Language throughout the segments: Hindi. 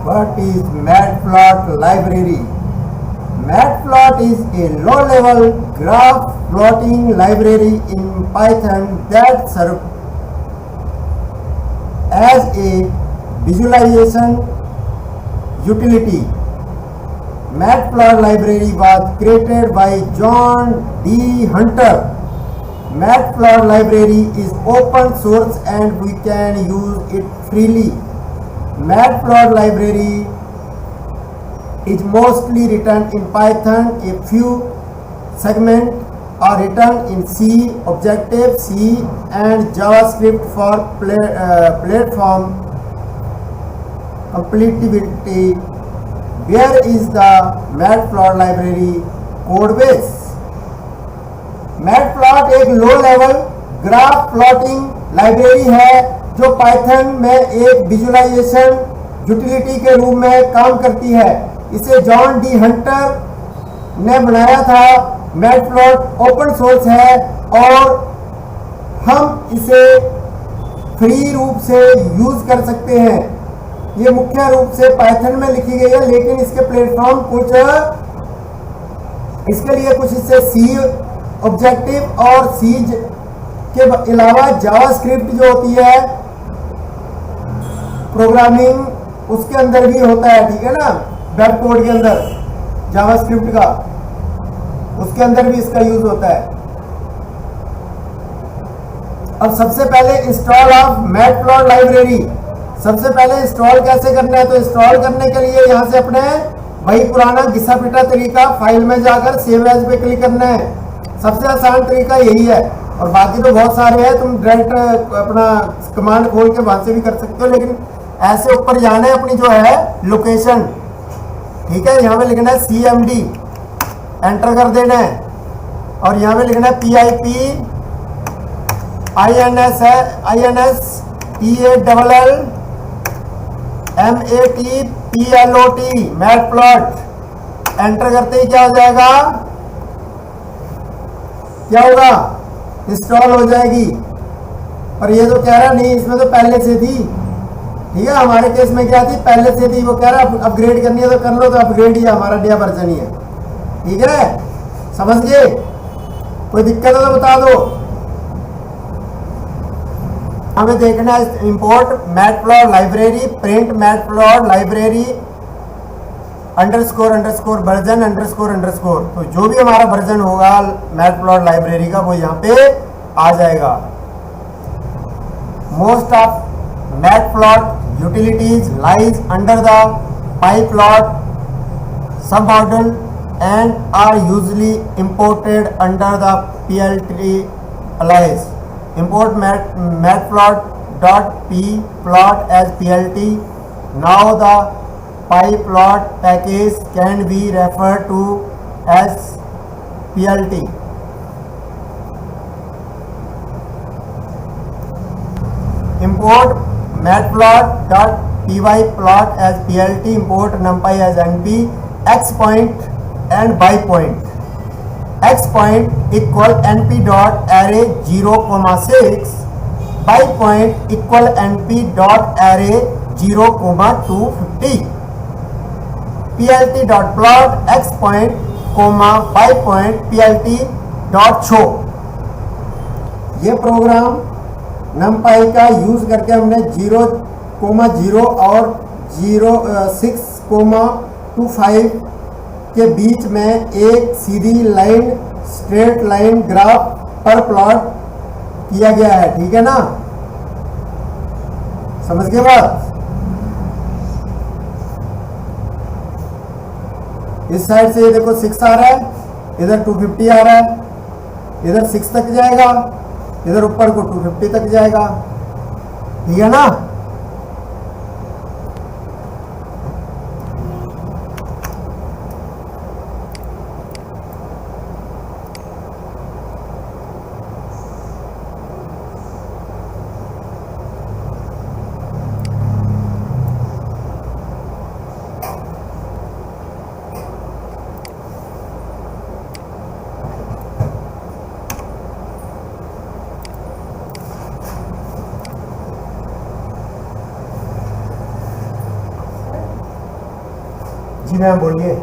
What is matplot library? Matplot is a low-level graph plotting library in Python that serves as a visualization utility. Matplot library was created by John D. Hunter. Matplot library is open source and we can use it freely. Matplot library is mostly written in Python. A few segments are written in C, Objective-C and JavaScript for platform compatibility. Where is the Matplot library code base? Matplot एक low level graph plotting library है जो पाइथन में एक विजुअलाइजेशन यूटिलिटी के रूप में काम करती है। इसे जॉन डी हंटर ने बनाया था। मैटप्लॉट ओपन सोर्स है और हम इसे फ्री रूप से यूज कर सकते हैं। ये मुख्य रूप से पाइथन में लिखी गई है, लेकिन इसके प्लेटफॉर्म कुछ इसके लिए कुछ इससे सी ऑब्जेक्टिव और सीज के अलावा जावास्क्रिप्ट जो होती है प्रोग्रामिंग उसके अंदर भी होता है, ठीक है ना। वेब कोड के अंदर जावास्क्रिप्ट का उसके अंदर भी इसका यूज होता है। अब सबसे पहले इंस्टॉल ऑफ मैटप्लॉट लाइब्रेरी। सबसे पहले इंस्टॉल कैसे करना है, तो इंस्टॉल करने के लिए यहाँ से अपने वही पुराना घिसा पिटा तरीका फाइल में जाकर सेव एज पे क्लिक करना है। सबसे आसान तरीका यही है और बाकी तो बहुत सारे हैं, तुम डायरेक्ट अपना कमांड खोल के वहां से भी कर सकते हो, लेकिन ऐसे ऊपर जाना है अपनी जो है लोकेशन, ठीक है। यहाँ पे लिखना है CMD, एंटर कर देना है और यहाँ पे लिखना है PIP INS है INS TALL MATPLOT matplot. Enter करते ही क्या हो जाएगा, क्या होगा, इंस्टॉल हो जाएगी। और ये तो कह रहा नहीं, इसमें तो पहले से थी, ठीक है। हमारे केस में क्या थी, पहले से थी। वो कह रहा अपग्रेड करनी है तो कर लो, तो अपग्रेड ही हमारा नया वर्जन ही है, ठीक है। समझ गए? कोई दिक्कत हो तो बता दो। हमें देखना है import matplot library, print matplot library underscore underscore version underscore underscore. तो जो भी हमारा वर्जन होगा मैटप्लॉट लाइब्रेरी का वो यहाँ पे आ जाएगा। Most of matplot utilities lies under the pyplot sub model and are usually imported under the PLT alias. Import matplot.p plot as PLT. Now the PyPlot package can be referred to as PLT. Import matplot.pyplot as PLT. Import numpy as np. X point and y point. X point equal np dot array 0,6. Y point equal np dot array 0,250. PLT dot plot x point comma y point PLT dot show। ये प्रोग्राम numpy का यूज करके हमने 0,0 और 6,25 के बीच में एक सीधी लाइन स्ट्रेट लाइन ग्राफ पर प्लॉट किया गया है, ठीक है ना। समझ गए बात? इस साइड से ये देखो 6 आ रहा है, इधर 250 आ रहा है, इधर 6 तक जाएगा, इधर ऊपर को 250 तक जाएगा, ठीक है ना। जी मैम बोलिए,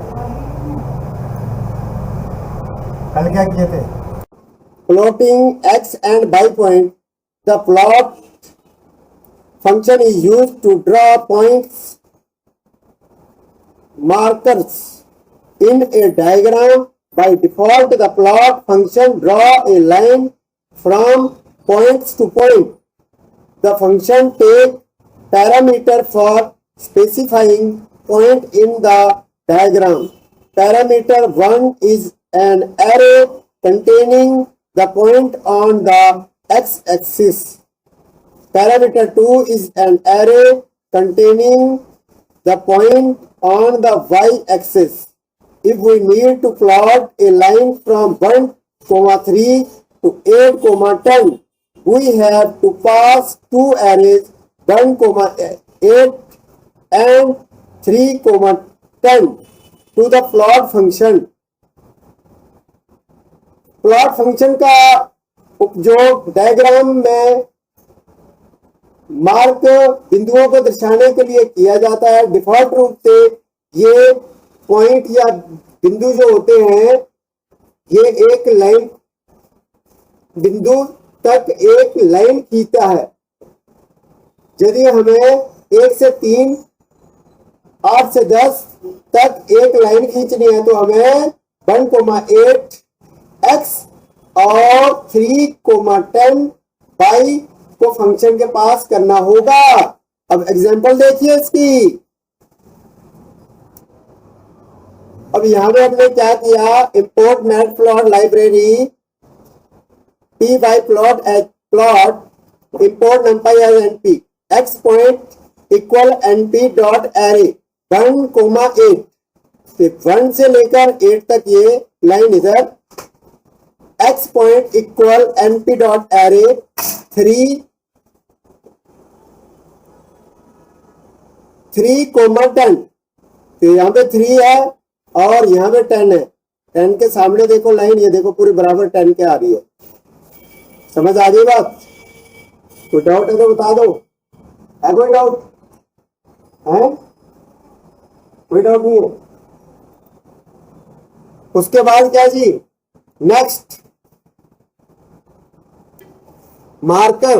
कल क्या किए थे? Plotting x and by point, the plot function is used to draw points markers in a diagram. By default, the plot function draw a line from points to point. The function take parameter for specifying point in the diagram. Parameter 1 is an array containing the point on the x-axis. Parameter 2 is an array containing the point on the y-axis. If we need to plot a line from 1, 3 to 8, 10, we have to pass two arrays 1, 8 and 3, 10 to the plot function. Plot function का उपयोग डायग्राम में मार्क बिंदुओं को दर्शाने के लिए किया जाता है। डिफॉल्ट रूप से ये पॉइंट या बिंदु जो होते हैं ये एक लाइन बिंदु तक एक लाइन खींचता है। यदि हमें 1 से 3, 8 से 10 तक एक लाइन खींचनी है तो हमें 1, 8 x और 3, 10 y को फंक्शन के पास करना होगा। अब एग्जांपल देखिए इसकी। अब यहां पे हमने क्या किया, import matplot library pyplot as plot import numpy as np x point equal np dot array 1, 8 1 से लेकर 8 तक ये लाइन इधर x point equal np dot array 3, 10। तो यहाँ पे 3 है और यहाँ पे 10 है। 10 के सामने देखो लाइन, ये देखो पूरी बराबर 10 के आ रही है। समझ आ गई बात? कोई डाउट है तो बता दो। है कोई डाउट? है कोई डाउट नहीं है? उसके बाद क्या जी, next marker.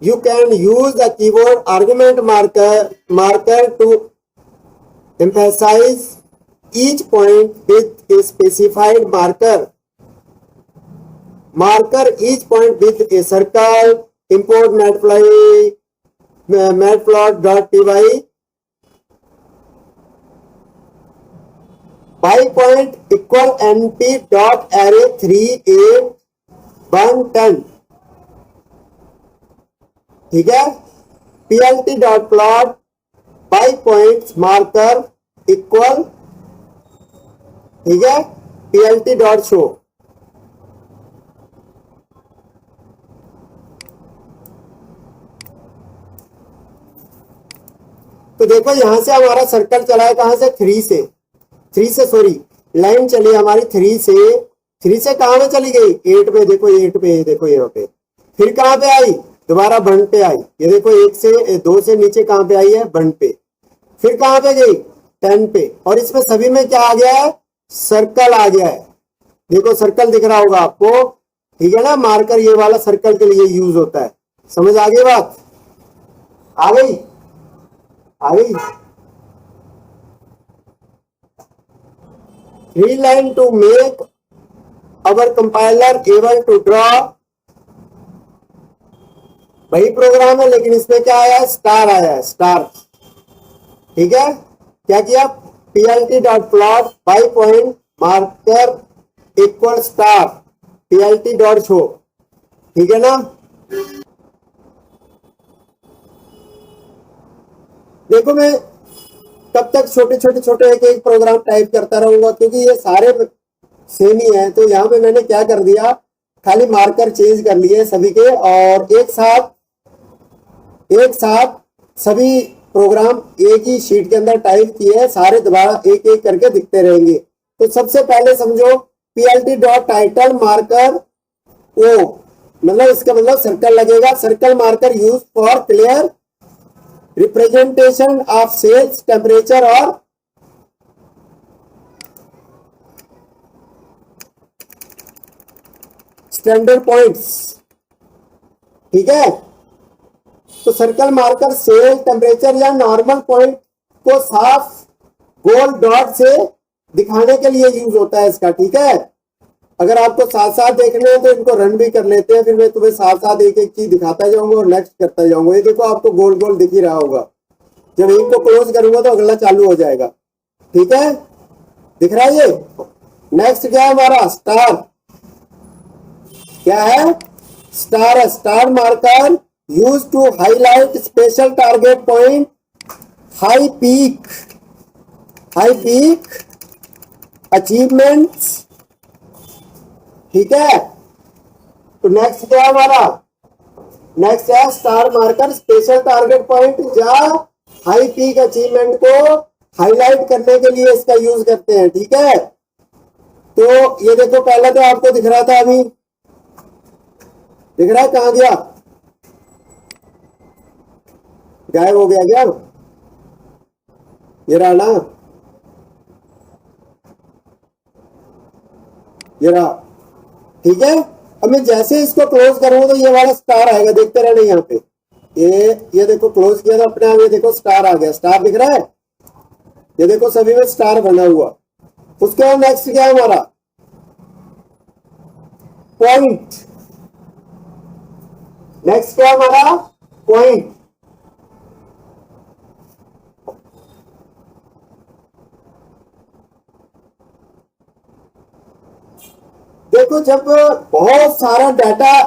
You can use the keyboard argument marker to emphasize each point with a specified marker. Marker each point with a circle. Import matplot.py by point equal np dot array 3, 8, 1, 10. ठीक है। plt dot plot by points marker equal, ठीक है, plt डॉट शो। तो देखो यहां से हमारा सर्कल चला है, कहां से, 3 से सॉरी लाइन चली हमारी 3 से कहां में चली गई, 8 पे। देखो 8 पे, देखो यहाँ पे। फिर कहां पे आई, दोबारा 1 पे आई। ये देखो 2 से नीचे कहां पे आई है, 1 पे। फिर कहां पे गई, 10 पे। और इसमें सभी में क्या आ गया है, सर्कल आ गया है। देखो सर्कल दिख रहा होगा आपको, ठीक है ना। मार्कर ये वाला सर्कल के लिए यूज होता है। समझ आ गई बात? आ गई? Three line to make our compiler able to draw. वही प्रोग्राम है लेकिन इसमें क्या आया, स्टार आया है, स्टार। ठीक है। क्या किया, plt dot plot by point marker equal star plt dot show. ठीक है ना। देखो मैं कब तक छोटे एक प्रोग्राम टाइप करता रहूंगा, क्योंकि ये सारे सेम ही है। तो यहाँ पे मैंने क्या कर दिया, खाली मार्कर चेंज कर लिए सभी के, और एक साथ सभी प्रोग्राम एक ही शीट के अंदर टाइप किए, सारे दोबारा एक एक करके दिखते रहेंगे। तो सबसे पहले समझो plt dot title marker O, मतलब इसका मतलब सर्कल लगेगा। Circle marker use for clear representation of sales temperature और स्टैंडर्ड पॉइंट्स, ठीक है। तो सर्कल मार्कर सेल, टेम्परेचर या नॉर्मल पॉइंट को साफ गोल डॉट से दिखाने के लिए यूज होता है इसका, ठीक है। अगर आपको साथ साथ देखने हैं तो इनको रन भी कर लेते हैं, फिर मैं तुम्हें साथ साथ एक एक चीज दिखाता जाऊंगा और नेक्स्ट करता जाऊंगा। ये देखो आपको गोल गोल दिख ही रहा होगा, जब एक को क्लोज करूंगा तो अगला चालू हो जाएगा, ठीक है, दिख रहा है ये। नेक्स्ट क्या है हमारा, स्टार। क्या है, स्टार है। Star marker use to highlight special target point, high peak achievements, ठीक है। तो नेक्स्ट क्या है हमारा, नेक्स्ट है star marker special target point या हाई पीक अचीवमेंट को हाईलाइट करने के लिए इसका यूज करते हैं, ठीक है। तो ये देखो, पहले तो आपको दिख रहा था, अभी दिख रहा है, कहां गया, गायब हो गया क्या, ये रहा ना, ये रहा, ठीक है। अब मैं जैसे इसको क्लोज करूंगा तो ये वाला स्टार आएगा, देखते रहना यहाँ पे। ये देखो क्लोज किया तो अपने आप ये देखो स्टार आ गया, स्टार दिख रहा है, ये देखो सभी में स्टार बना हुआ। उसके बाद नेक्स्ट क्या है हमारा, पॉइंट। नेक्स्ट क्या है हमारा, पॉइंट। देखो जब बहुत सारा डाटा,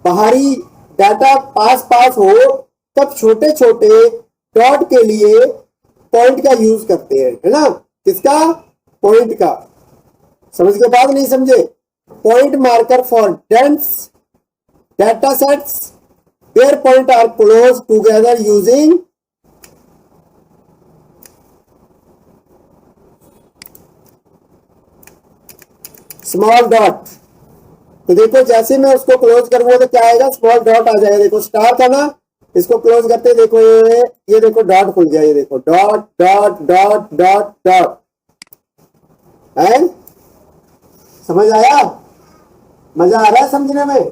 बाहरी डाटा पास हो, तब छोटे छोटे डॉट के लिए पॉइंट का यूज करते हैं, है ना। किसका, पॉइंट का। समझ के बाद नहीं समझे, point marker for dense data sets where point are close together using small dot. तो देखो जैसे मैं उसको क्लोज करूंगा तो क्या आएगा, स्मॉल डॉट आ जाएगा। देखो स्टार था ना, इसको क्लोज करते देखो ये देखो डॉट खुल गया, ये देखो dot dot dot dot dot, है, समझ आया, मजा आ रहा है समझने में,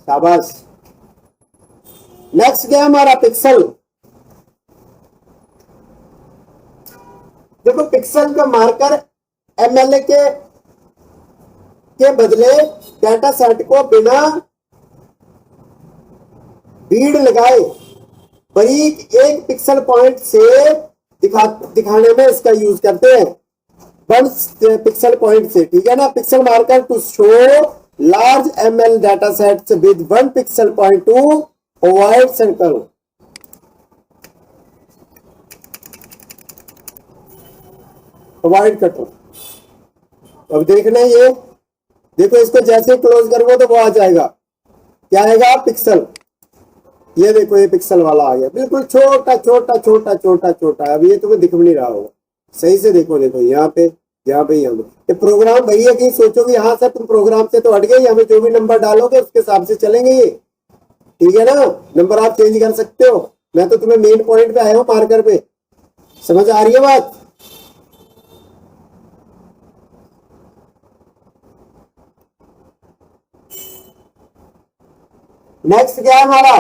शाबाश। नेक्स्ट क्या हमारा, पिक्सल। देखो पिक्सल का मार्कर एमएलए के बदले डाटा सेट को बिना भीड़ लगाए बारीक एक पिक्सल पॉइंट से दिखाने में इसका यूज करते हैं, 1 पिक्सल पॉइंट से, ठीक है ना। Pixel marker to show large ML data sets with 1 pixel point to avoid circle. Avoid कटो। अब देखना ये देखो, इसको जैसे क्लोज करूंगा तो वो आ जाएगा, क्या आएगा, पिक्सल। ये देखो ये पिक्सल वाला आ गया, बिल्कुल छोटा छोटा छोटा छोटा छोटा। अब ये तुम्हें दिख भी नहीं रहा होगा, सही से देखो, देखो यहाँ पे यहाँ पे यहाँ पे। ये प्रोग्राम भैया कहीं सोचोगे यहाँ से तुम प्रोग्राम से तो हट गए, यहाँ पे जो भी नंबर डालोगे उसके हिसाब से चलेंगे ये, ठीक है ना। नंबर आप चेंज कर सकते हो, मैं तो तुम्हें मेन पॉइंट पे आया हूँ, मार्कर पे। समझ आ रही है बात। नेक्स्ट क्या है हमारा,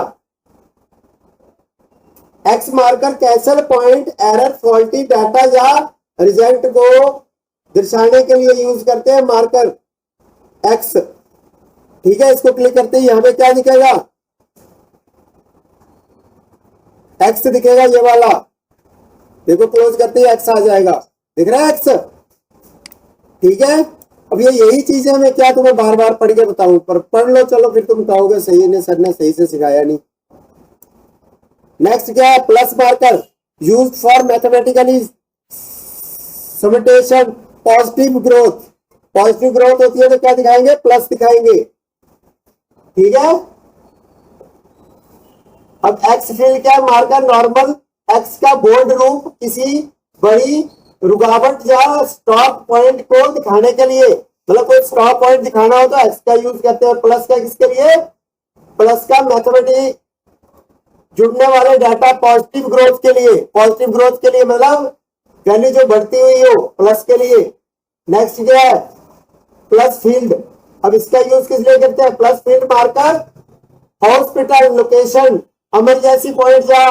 x marker cancel point error faulty data या रिजल्ट को दर्शाने के लिए यूज करते हैं, मार्कर एक्स, ठीक है। इसको क्लिक करते ही हमें क्या दिखेगा, एक्स दिखेगा, ये वाला देखो, क्लोज करते ही एक्स आ जाएगा, दिख रहा है एक्स, ठीक है। अब ये यही चीज है, मैं क्या तुम्हें बार बार पढ़ के बताऊं, पर पढ़ लो चलो, फिर तुम कहोगे सही ने सर ने सही से सिखाया नहीं। नेक्स्ट क्या है, plus marker use for mathematically summation positive growth. Positive growth होती है तो क्या दिखाएंगे, प्लस दिखाएंगे, ठीक है। अब एक्स फील्ड क्या है, मार्कर नॉर्मल एक्स का बोल्ड रूप किसी बड़ी रुकावट या स्टॉप पॉइंट को दिखाने के लिए, मतलब कोई स्टॉप पॉइंट दिखाना हो तो एक्स का यूज करते हैं। प्लस का किसके लिए, प्लस का मैथमेटिक जुड़ने वाले डाटा पॉजिटिव ग्रोथ के लिए, पॉजिटिव ग्रोथ के लिए मतलब वैल्यू जो बढ़ती हुई हो, प्लस के लिए। नेक्स्ट क्या है, प्लस फील्ड, अब इसका यूज किस लिए करते हैं? Plus field marker hospital location emergency point या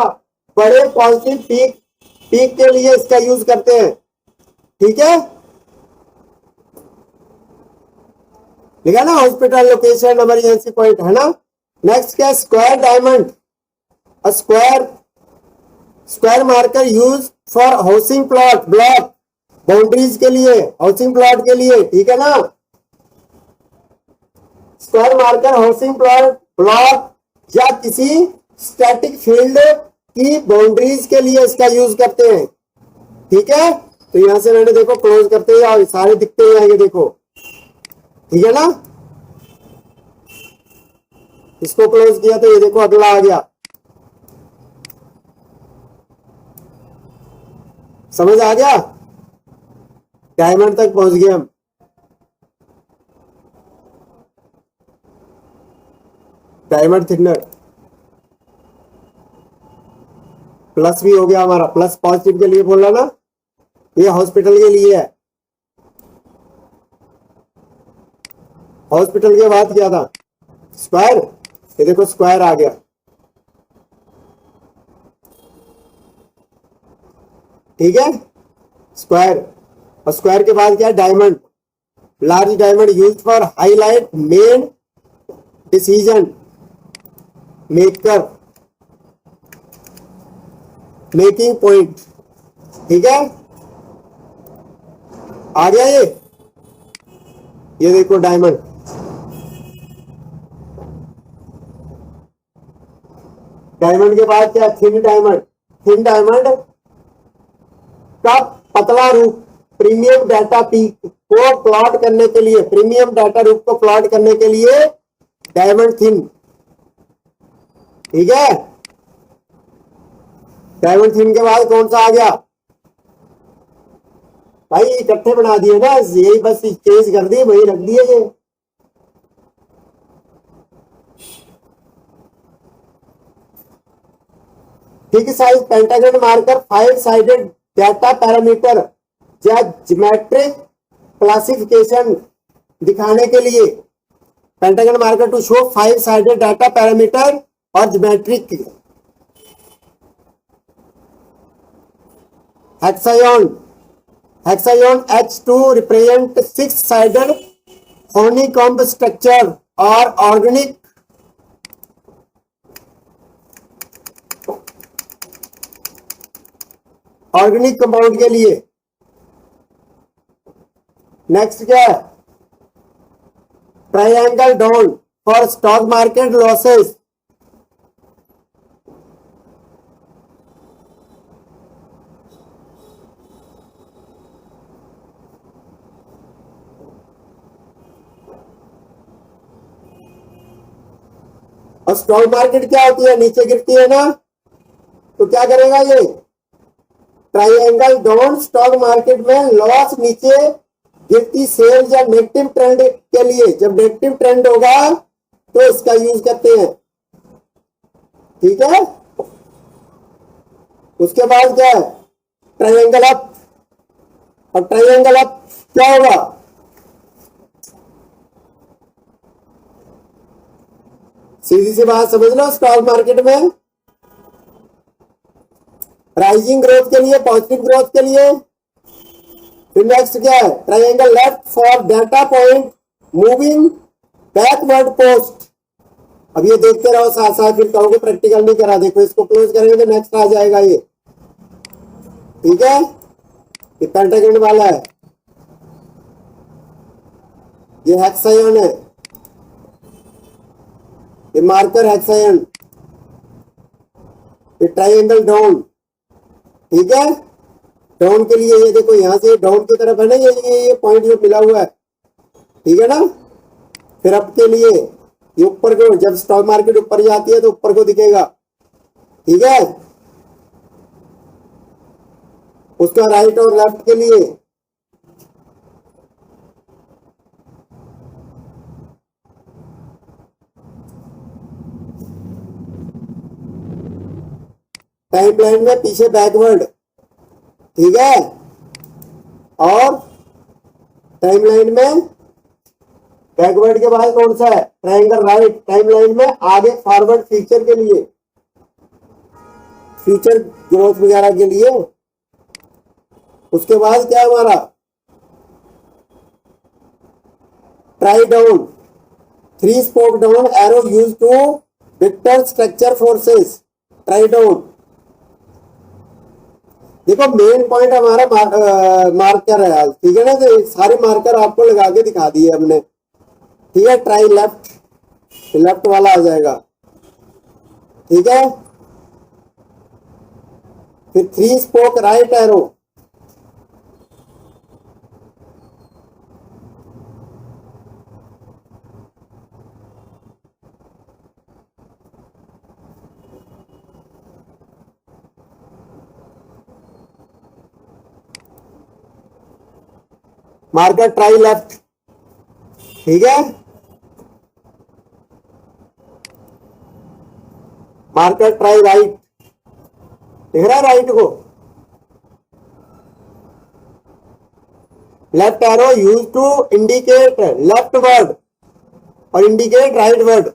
बड़े पॉजिटिव पीक के लिए इसका यूज करते हैं। ठीक है, लिखा ना, हॉस्पिटल लोकेशन इमरजेंसी पॉइंट, है ना। नेक्स्ट क्या? Square diamond. Square marker use for housing plot block boundaries के लिए, हाउसिंग प्लॉट के लिए। ठीक है ना, square marker housing plot block या किसी स्टैटिक फील्ड की बाउंड्रीज के लिए इसका यूज करते हैं। ठीक है, तो यहां से मैंने देखो क्लोज करते हैं और सारे दिखते ही आएंगे, देखो। ठीक है ना, इसको क्लोज किया तो ये देखो अगला आ गया। समझ आ गया? डायमंड तक पहुंच गए हम। डायमंड थिकनर प्लस भी हो गया हमारा, प्लस पॉजिटिव के लिए बोल रहा ना, ये हॉस्पिटल के लिए है। हॉस्पिटल के बाद क्या था? स्क्वायर। ये देखो स्क्वायर आ गया। ठीक है, स्क्वायर। और स्क्वायर के बाद क्या है? Diamond. Large diamond use for highlight main decision maker making point. ठीक है, आ गया ये देखो डायमंड। डायमंड के बाद क्या? Thin diamond. थिन डायमंड का पतला रूप प्रीमियम डाटा पीक को प्लॉट करने के लिए, प्रीमियम डाटा रूप को प्लॉट करने के लिए डायमंड थिन। ठीक है, डायमंड थिन के बाद कौन सा आ गया भाई? इकट्ठे बना दिए ना, यही बस चेंज कर दिए, वही रख दिए ये। Thick size pentagon marker 5 sided data parameter या ज्योमेट्रिक क्लासिफिकेशन दिखाने के लिए। Pentagon marker to show 5 sided data parameter और geometric. Hexagon H2 represent 6-sided honeycomb structure और ऑर्गेनिक कंपाउंड के लिए। नेक्स्ट क्या है? Triangle down for stock market losses. और स्टॉक मार्केट क्या होती है? नीचे गिरती है ना, तो क्या करेगा ये? ट्रायंगल डाउन स्टॉक मार्केट में लॉस नीचे गिरती सेल्स या नेगेटिव ट्रेंड के लिए। जब नेगेटिव ट्रेंड होगा तो इसका यूज करते हैं। ठीक है, उसके बाद क्या है? Triangle up. और ट्रायंगल अप क्या होगा? सीधी सी बात समझ लो, स्टॉक मार्केट में राइजिंग ग्रोथ के लिए, पॉजिटिव ग्रोथ के लिए। फिर नेक्स्ट क्या है? Triangle left for data point moving backward post. अब ये देखते रहो साथ साथ, फिर कहोगे प्रैक्टिकल नहीं करा। देखो इसको क्लोज करेंगे तो नेक्स्ट आ जाएगा ये। ठीक है, ये पेंटागन वाला है, ये हेक्सागन है, ये मार्कर हेक्सागन, ये ट्रायंगल डाउन। ठीक है, डाउन के लिए ये देखो यहां से डाउन की तरफ है ना, ये पॉइंट जो मिला हुआ है। ठीक है ना। फिर अप के लिए ये ऊपर को, जब स्टॉक मार्केट ऊपर जाती है तो ऊपर को दिखेगा। ठीक है, उसका राइट और लेफ्ट के लिए टाइमलाइन में पीछे बैकवर्ड। ठीक है, और टाइमलाइन में बैकवर्ड के बाद कौन सा है? Triangle right. टाइमलाइन में आगे फॉरवर्ड फ्यूचर के लिए, फ्यूचर ग्रोथ वगैरह के लिए। उसके बाद क्या हमारा? Tri down, 3 spoke down arrow use to vector structure forces. Tri down. देखो मेन पॉइंट हमारा मार्कर है आज, ठीक है ना। तो सारे मार्कर आपको लगा के दिखा दिए हमने, ठीक है। ट्राई लेफ्ट, लेफ्ट वाला आ जाएगा, ठीक है। फिर 3 spoke right arrow, marker try left, ठीक है। मार्कर ट्राई राइट, दिख रहा है राइट को। Left arrow use to indicate left word और indicate right word.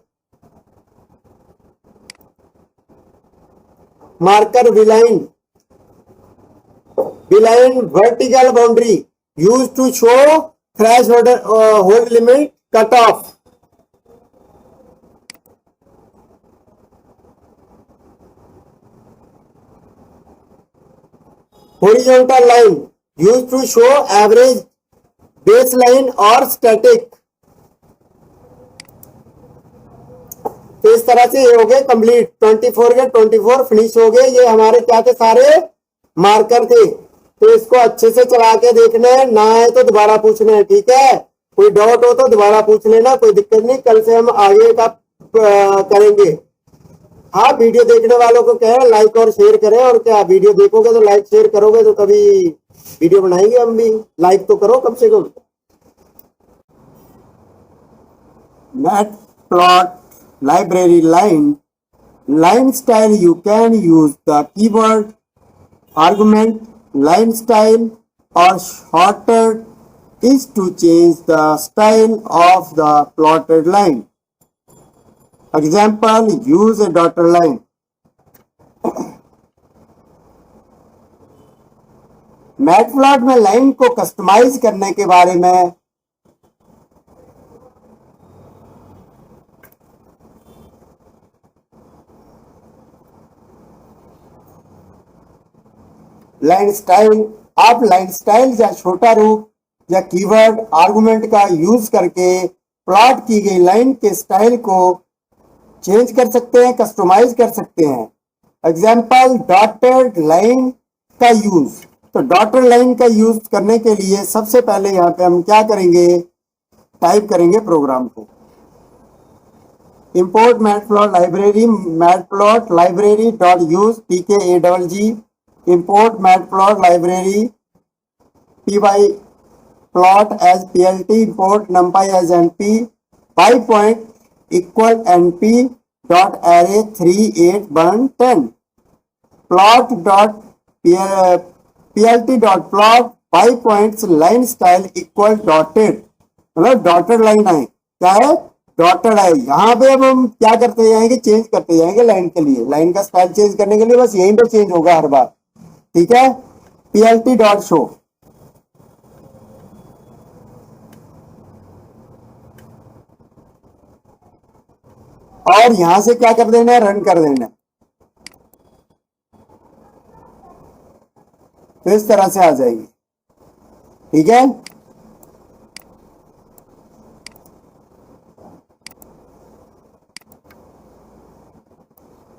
Marker vline, vline vertical boundary used to show threshold hold limit cut off. Horizontal line used to show average baseline or static. तो इस तरह से ये हो गए कंप्लीट। 24 के 24 फिनिश हो गए। ये हमारे क्या थे? सारे मार्कर थे। तो इसको अच्छे से चला के देखना है, ना है तो दोबारा पूछना है, ठीक है। कोई डाउट हो तो दोबारा पूछ लेना, कोई दिक्कत नहीं। कल से हम आगे का करेंगे। हाँ, वीडियो देखने वालों को कहें लाइक और शेयर करें। और क्या, वीडियो देखोगे तो लाइक शेयर करोगे तो तभी वीडियो बनाएंगे हम भी। लाइक तो करो कम से कम। Matplotlib line style, you can use the keyword argument line style or shortcut is to change the style of the plotted line. Example, use a dotted line. Matplot में लाइन को कस्टमाइज करने के बारे में लाइन स्टाइल, आप लाइन स्टाइल या छोटा रूप या कीवर्ड आर्गुमेंट का यूज करके प्लॉट की गई लाइन के स्टाइल को चेंज कर सकते हैं, कस्टमाइज कर सकते हैं। एग्जाम्पल, डॉटेड लाइन का यूज। तो डॉटेड लाइन का यूज करने के लिए सबसे पहले यहाँ पे हम क्या करेंगे? टाइप करेंगे प्रोग्राम को। Import matplot library, matplot library dot use TKAGG। import matplot library pyplot as plt, import numpy as np, pypoint equal np dot array 3 8 1 10, plot dot plt dot plot pypoints line style equal dotted, मतलब डॉटेड लाइन है। क्या है? डॉटेड है। यहाँ पे अब हम क्या करते जाएंगे? चेंज करते जाएंगे लाइन के लिए। लाइन का स्टाइल चेंज करने के लिए बस यहीं पे चेंज होगा हर बार, ठीक है। plt डॉट शो, और यहां से क्या कर देना है? रन कर देना है। तो इस तरह से आ जाएगी, ठीक है।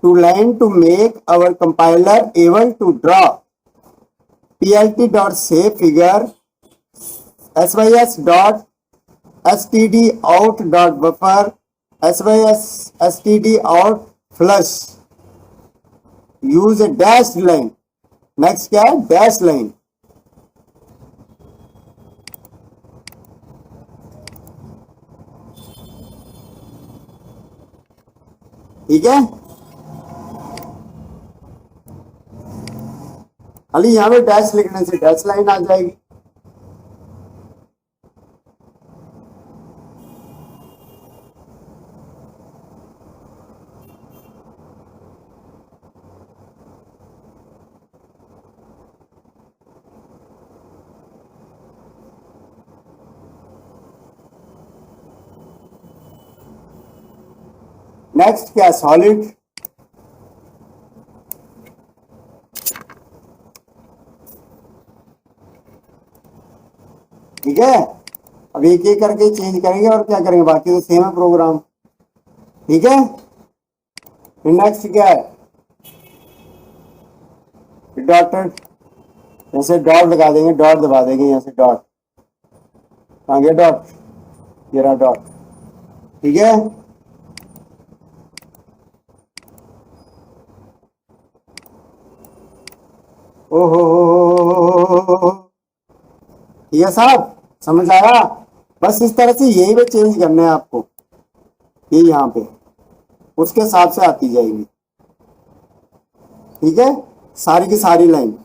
To line to make our compiler able to draw plt dot save figure, sys dot std out dot buffer, sys std out flush, use a dashed line। Next क्या है? डैश लाइन, ठीक है। खाली यहां पे डैश लिखने से डैश लाइन आ जाएगी। नेक्स्ट क्या, सॉलिड। ठीक है, अब एक एक करके चेंज करेंगे और क्या करेंगे, बाकी तो सेम है प्रोग्राम। ठीक है, नेक्स्ट क्या है, डॉटेड, जैसे डॉट लगा देंगे, डॉट दबा देंगे यहाँ से, डॉट आ गया, डॉट, ये रहा डॉट। ठीक है, ओहो, ठीक है साहब, समझ आया। बस इस तरह से यही पे चेंज करना है आपको, ये यहाँ पे उसके हिसाब से आती जाएगी। ठीक है, सारी की सारी लाइन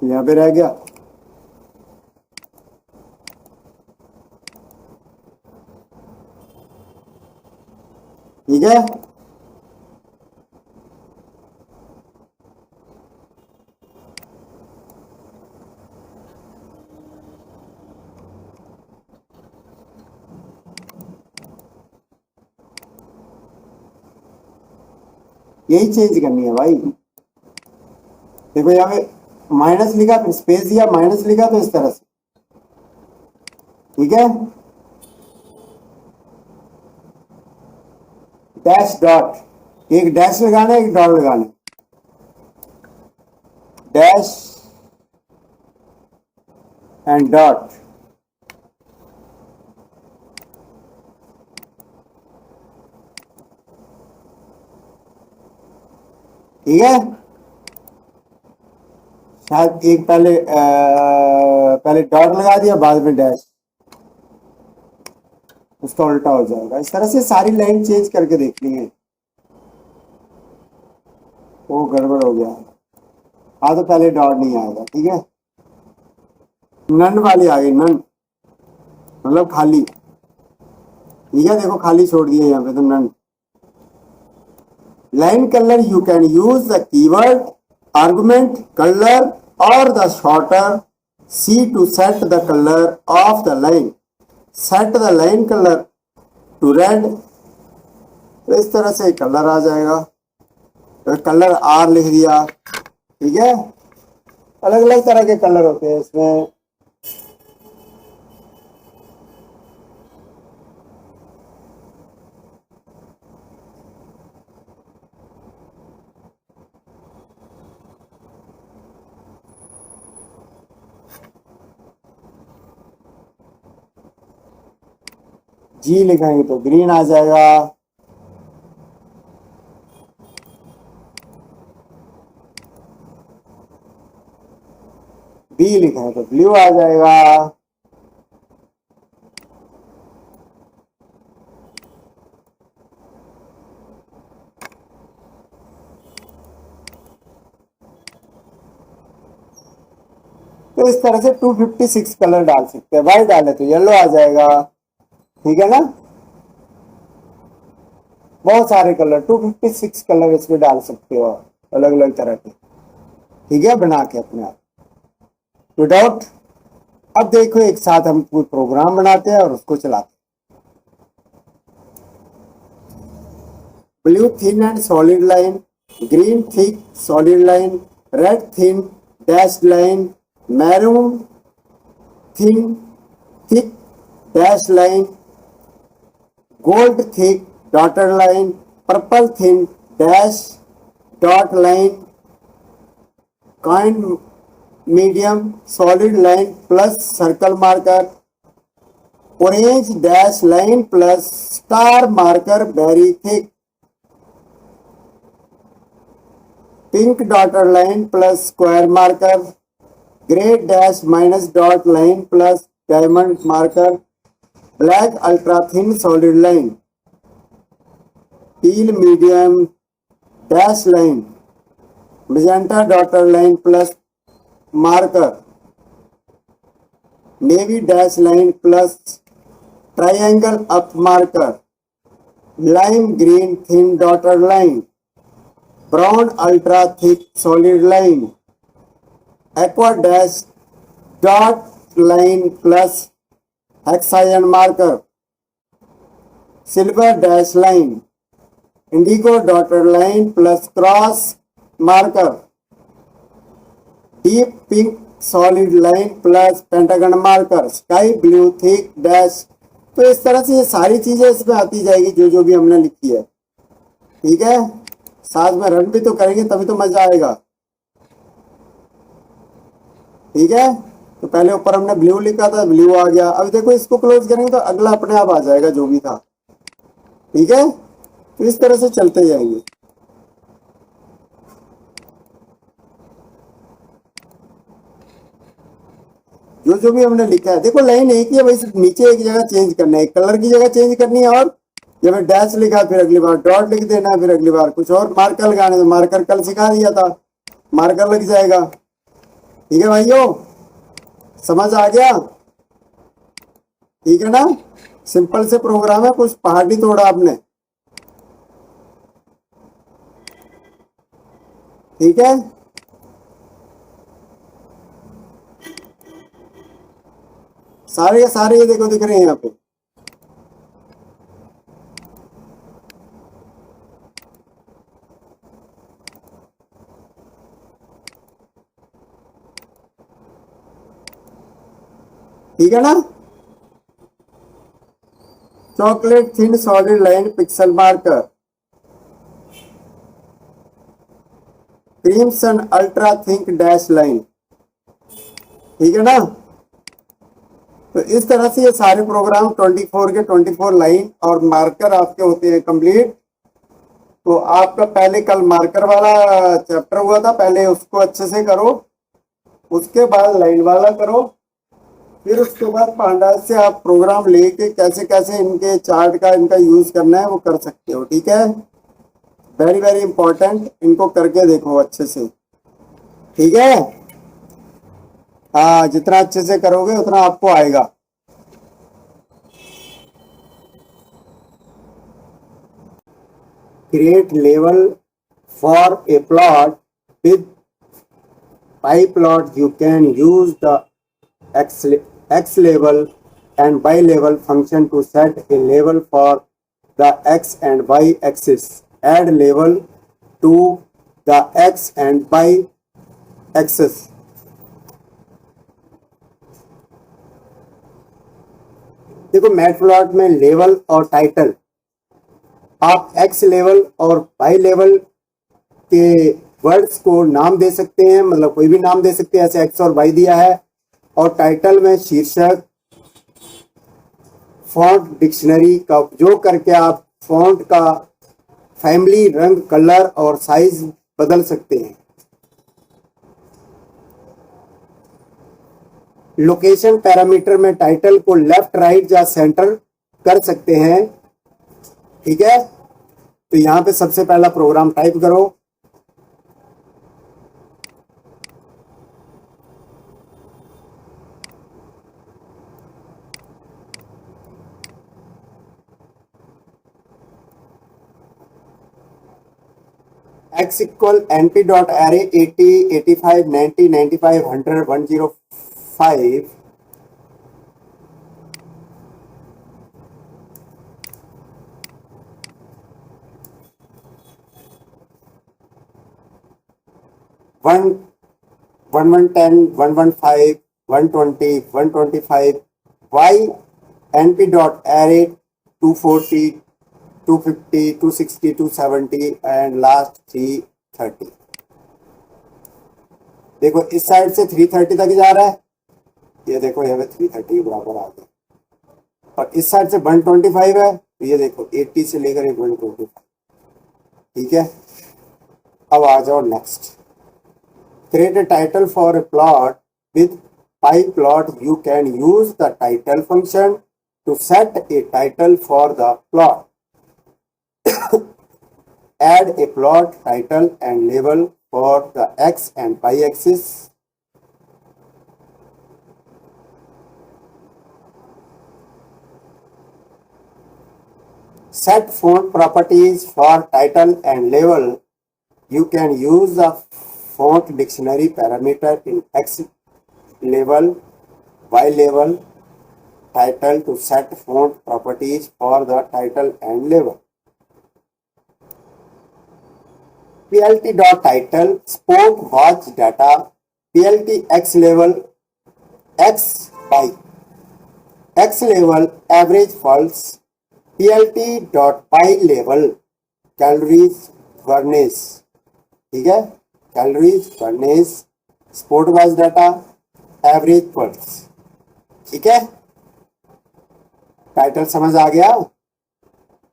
यहाँ पे रह गया। ठीक है, यही चेंज करनी है भाई। देखो यहाँ पे माइनस लिखा, फिर स्पेस दिया, माइनस लिखा, तो इस तरह से। ठीक है, डैश डॉट, एक डैश लगाना है, एक डॉट लगाना है, डैश एंड डॉट। ठीक है, शायद एक पहले डॉट लगा दिया, बाद में डैश, उसका उल्टा हो जाएगा। इस तरह से सारी लाइन चेंज करके देखनी है। वो गड़बड़ हो गया, हाँ तो पहले डॉट नहीं आएगा। ठीक है, नन वाली आ गई, नन मतलब खाली। ठीक है, देखो खाली छोड़ दिया यहाँ पे, तो none. Line colour, you can use the keyword argument colour और the shorter C to set the color of the line. Set the line color to red. तो इस तरह से कलर आ जाएगा, तो कलर R लिख दिया। ठीक है, अलग अलग तरह के कलर होते हैं इसमें। G लिखेंगे तो ग्रीन आ जाएगा, B लिखेंगे तो ब्लू आ जाएगा, तो इस तरह से 256 कलर डाल सकते हैं। वाइट डाले तो येलो आ जाएगा। ठीक है ना, बहुत सारे कलर, 256 कलर इसमें डाल सकते हो, अलग अलग तरह के। ठीक है, बना के अपने आप विदाउट। अब देखो एक साथ हम कोई प्रोग्राम बनाते हैं और उसको चलाते हैं। Blue thin and solid line, green thick solid line, red thin dash line, maroon thin thick dash line, gold thick dotted line, purple thin dash dot line, kind medium solid line plus circle marker, orange dash line plus star marker very thick, pink dotted line plus square marker, grey dash minus dot line plus diamond marker, black ultra thin solid line, teal medium dash line, magenta dotted line plus marker, navy dash line plus triangle up marker, lime green thin dotted line, brown ultra thick solid line, aqua dash dot line plus hexagon marker, silver dash line, Indigo dotted line plus cross marker, deep pink solid line plus pentagon marker, sky blue thick dash. तो इस तरह से ये सारी चीजें इसमें आती जाएगी जो जो भी हमने लिखी है। ठीक है, साथ में रन भी तो करेंगे तभी तो मजा आएगा। ठीक है, तो पहले ऊपर हमने ब्लू लिखा था, ब्लू आ गया। अब देखो इसको क्लोज करेंगे तो अगला अपने आप आ जाएगा जो भी था। ठीक है, तो इस तरह से चलते जाएंगे। जो जो भी हमने लिखा है, देखो लाइन एक ही है भाई, सिर्फ नीचे एक जगह चेंज करना है, कलर की जगह चेंज करनी है। और जब मैं डैश लिखा फिर अगली बार डॉट लिख देना, फिर अगली बार कुछ और मार्कर लगाना, तो मार्कर कल सिखा दिया था, मार्कर लग जाएगा। ठीक है भाइयों, समझ आ गया? ठीक है ना, सिंपल से प्रोग्राम है, कुछ पहाड़ नहीं तोड़ा आपने। ठीक है, सारे के सारे ये देखो दिख रहे हैं यहाँ पे। ठीक है ना, chocolate thin solid line pixel marker, crimson ultra think dash line. ठीक है ना, तो इस तरह से ये सारे प्रोग्राम 24 के 24 लाइन और मार्कर आपके होते हैं कंप्लीट। तो आपका पहले कल मार्कर वाला चैप्टर हुआ था, पहले उसको अच्छे से करो, उसके बाद लाइन वाला करो, फिर उसके बाद पांडा से आप प्रोग्राम लेके कैसे कैसे इनके चार्ट का इनका यूज करना है वो कर सकते हो। ठीक है, वेरी वेरी इंपॉर्टेंट, इनको करके देखो अच्छे से। ठीक है, हाँ, जितना अच्छे से करोगे उतना आपको आएगा। Create level for a plot with pyplot, you can use the x level and y level function to set a level for the x and y axis. Add level to the x and y axis. देखो मैटप्लॉट में लेवल और टाइटल आप x लेवल और y लेवल के वर्ड्स को नाम दे सकते हैं, मतलब कोई भी नाम दे सकते हैं, ऐसे x और y दिया है। और टाइटल में शीर्षक, फॉन्ट डिक्शनरी का उपयोग करके आप फॉन्ट का फैमिली, रंग, कलर और साइज बदल सकते हैं। लोकेशन पैरामीटर में टाइटल को लेफ्ट, राइट या सेंटर कर सकते हैं। ठीक है, तो यहां पे सबसे पहला प्रोग्राम टाइप करो। x equal np dot array 80, 85, 90, 95, 100, 105, one 110, 115, 120, 125, y np dot array 240, 250, 260, 270 and last 330। देखो इस साइड से 330 तक जा रहा है, ये देखो यहाँ पे 330 के बराबर आ गया। और इस साइड से 125 है, तो ये देखो 80 से लेकर 125। ठीक है, अब आ जाओ next. Create a title for a plot with pyplot, you can use the title function to set a title for the plot. Add a plot title and label for the x and y axis. Set font properties for title and label. You can use the font dictionary parameter in x label, y label title to set font properties for the title and label. PLT.title sport watch data PLT X level X by X level average pulse PLT.py level calories furnace, ठीक है, calories furnace sport watch data average pulse, ठीक है। टाइटल समझ आ गया।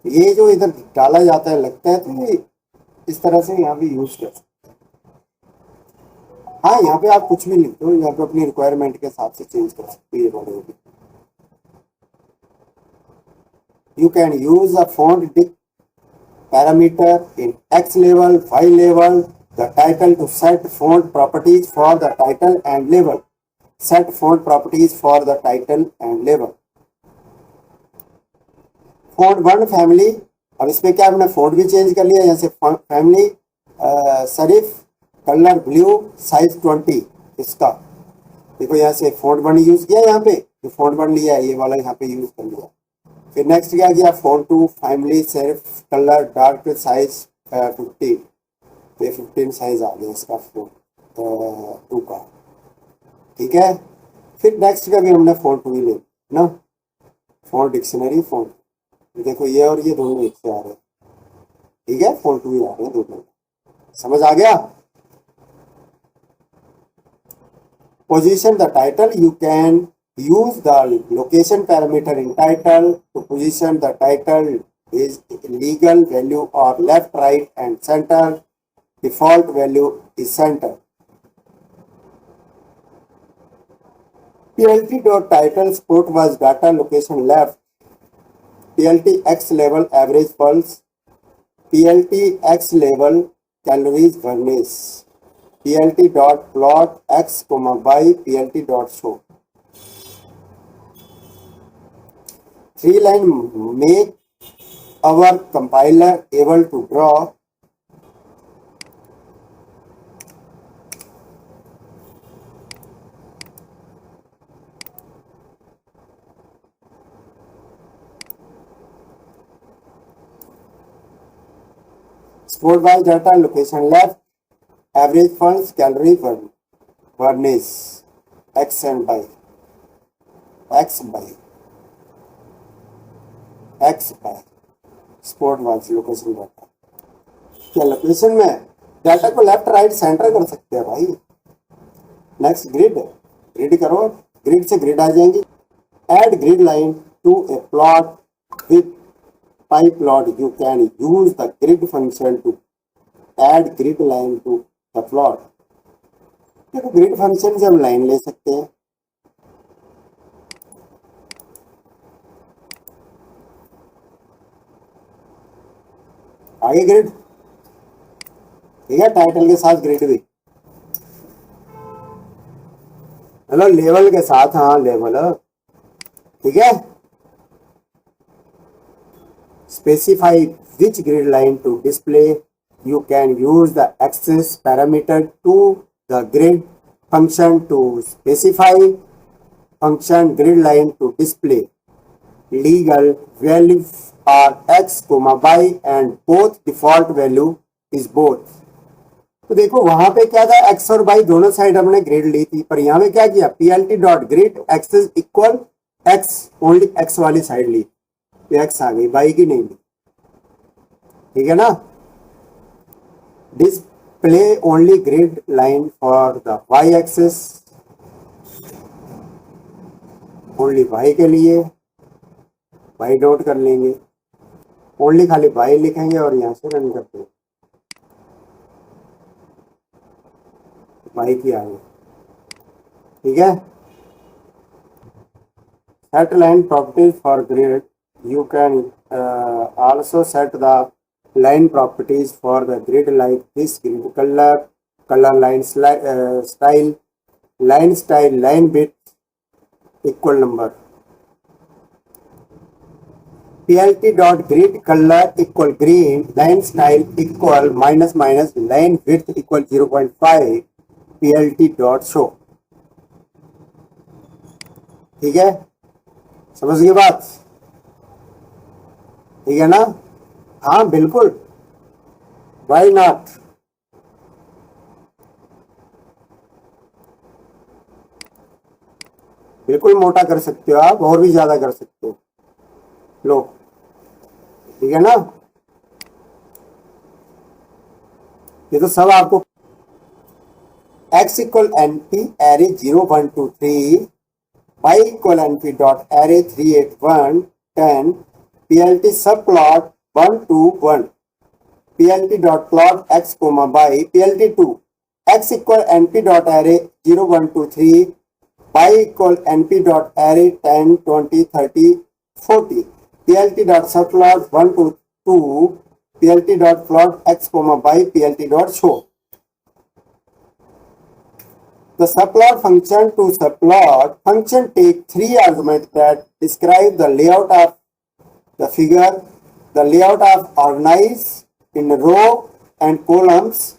ये जो इधर डाला जाता है लगता है तो ये इस तरह से यहाँ पे यूज कर सकते हैं। हाँ, यहाँ पे आप कुछ भी लिख दो, यहाँ पे अपनी रिक्वायरमेंट के हिसाब से चेंज कर सकते हो। ये बड़े होगी, you can use a font dict parameter in X level, Y level, the title to set font properties for the title and label. Set font properties for the title and label. Font 1 family, अब इसमें क्या हमने font भी चेंज कर लिया, जैसे family serif colour blue size 20, इसका देखो यहाँ से font 1 यूज किया, यहाँ पे जो font 1 लिया है ये वाला यहाँ पे यूज कर लिया। फिर नेक्स्ट क्या किया, font 2 family serif colour dark size 15, ये 15 साइज आ गया इसका font 2 का, ठीक है। फिर नेक्स्ट का भी हमने font 2 ही ले ना, font डिक्शनरी font, देखो ये और ये दोनों एक से आ रहे हैं, ठीक है, font 2 ही आ रहे हैं दोनों, समझ आ गया। Position the title, you can use the location parameter in title to position the title is legal value or left, right and center. Default value is center. PLT.title sport was data location left. PLT X level average pulse. PLT X level calories furnace. PLT.plot X, Y, PLT.show. 3-line make our compiler able to draw sport watch data location left, average pulse, calorie furnace, X and by X by sport watch location data, क्या लोकेशन में डाटा को लेफ्ट राइट सेंटर कर सकते हैं भाई। नेक्स्ट ग्रिड, ग्रिड करो, ग्रिड से ग्रिड आ जाएंगी। Add grid line to a plot with pyplot, you can use the grid function to add grid line to the plot. देखो ग्रिड फंक्शन से हम लाइन ले सकते हैं, आगे ग्रिड, ठीक है, टाइटल के साथ ग्रिड भी, हेलो लेवल के साथ, हाँ लेवल, ठीक है। Specify which grid line to display, you can use the axis parameter to the grid function to specify function grid line to display legal values are x, y and both default value is both। तो देखो वहां पे क्या था, x और y दोनों साइड हमने ग्रिड ली थी, पर यहाँ पे क्या किया, plt dot grid axis equal x, only x वाली साइड ली, तो x आ गई, y की नहीं ली, ठीक है ना। Display only grid line for the y axis, only y के लिए वाई डॉट कर लेंगे, ओनली खाली वाई लिखेंगे और यहाँ से रन करते हैं, वाई की आगे, ठीक है। Set line properties for grid, you can also set the line properties for the grid like this grid colour, colour line style, line bit equal number, PLT dot grid color equal green, line style equal minus line width equal 0.5, PLT dot show, ठीक है। समझ गए बात? ठीक है ना? हाँ बिल्कुल, वाई नॉट। बिल्कुल मोटा कर सकते हो आप, और भी ज्यादा कर सकते हो। लो, ठीक है ना? ये तो सब आपको x equal N P array 0 1 2 3 y equal N P dot array 3 8 1 10 plt सब plot 1 2 1 plt dot plot x comma y plt 2 x equal N P dot array 0 1 2 3 y equal N P dot एरे 10 20 30 40 plt डॉट सब plot 1 2 2 plt dot plot x comma y plt dot show. The subplot function to subplot function take three arguments that describe the layout of the figure, the layout of organized in row and columns,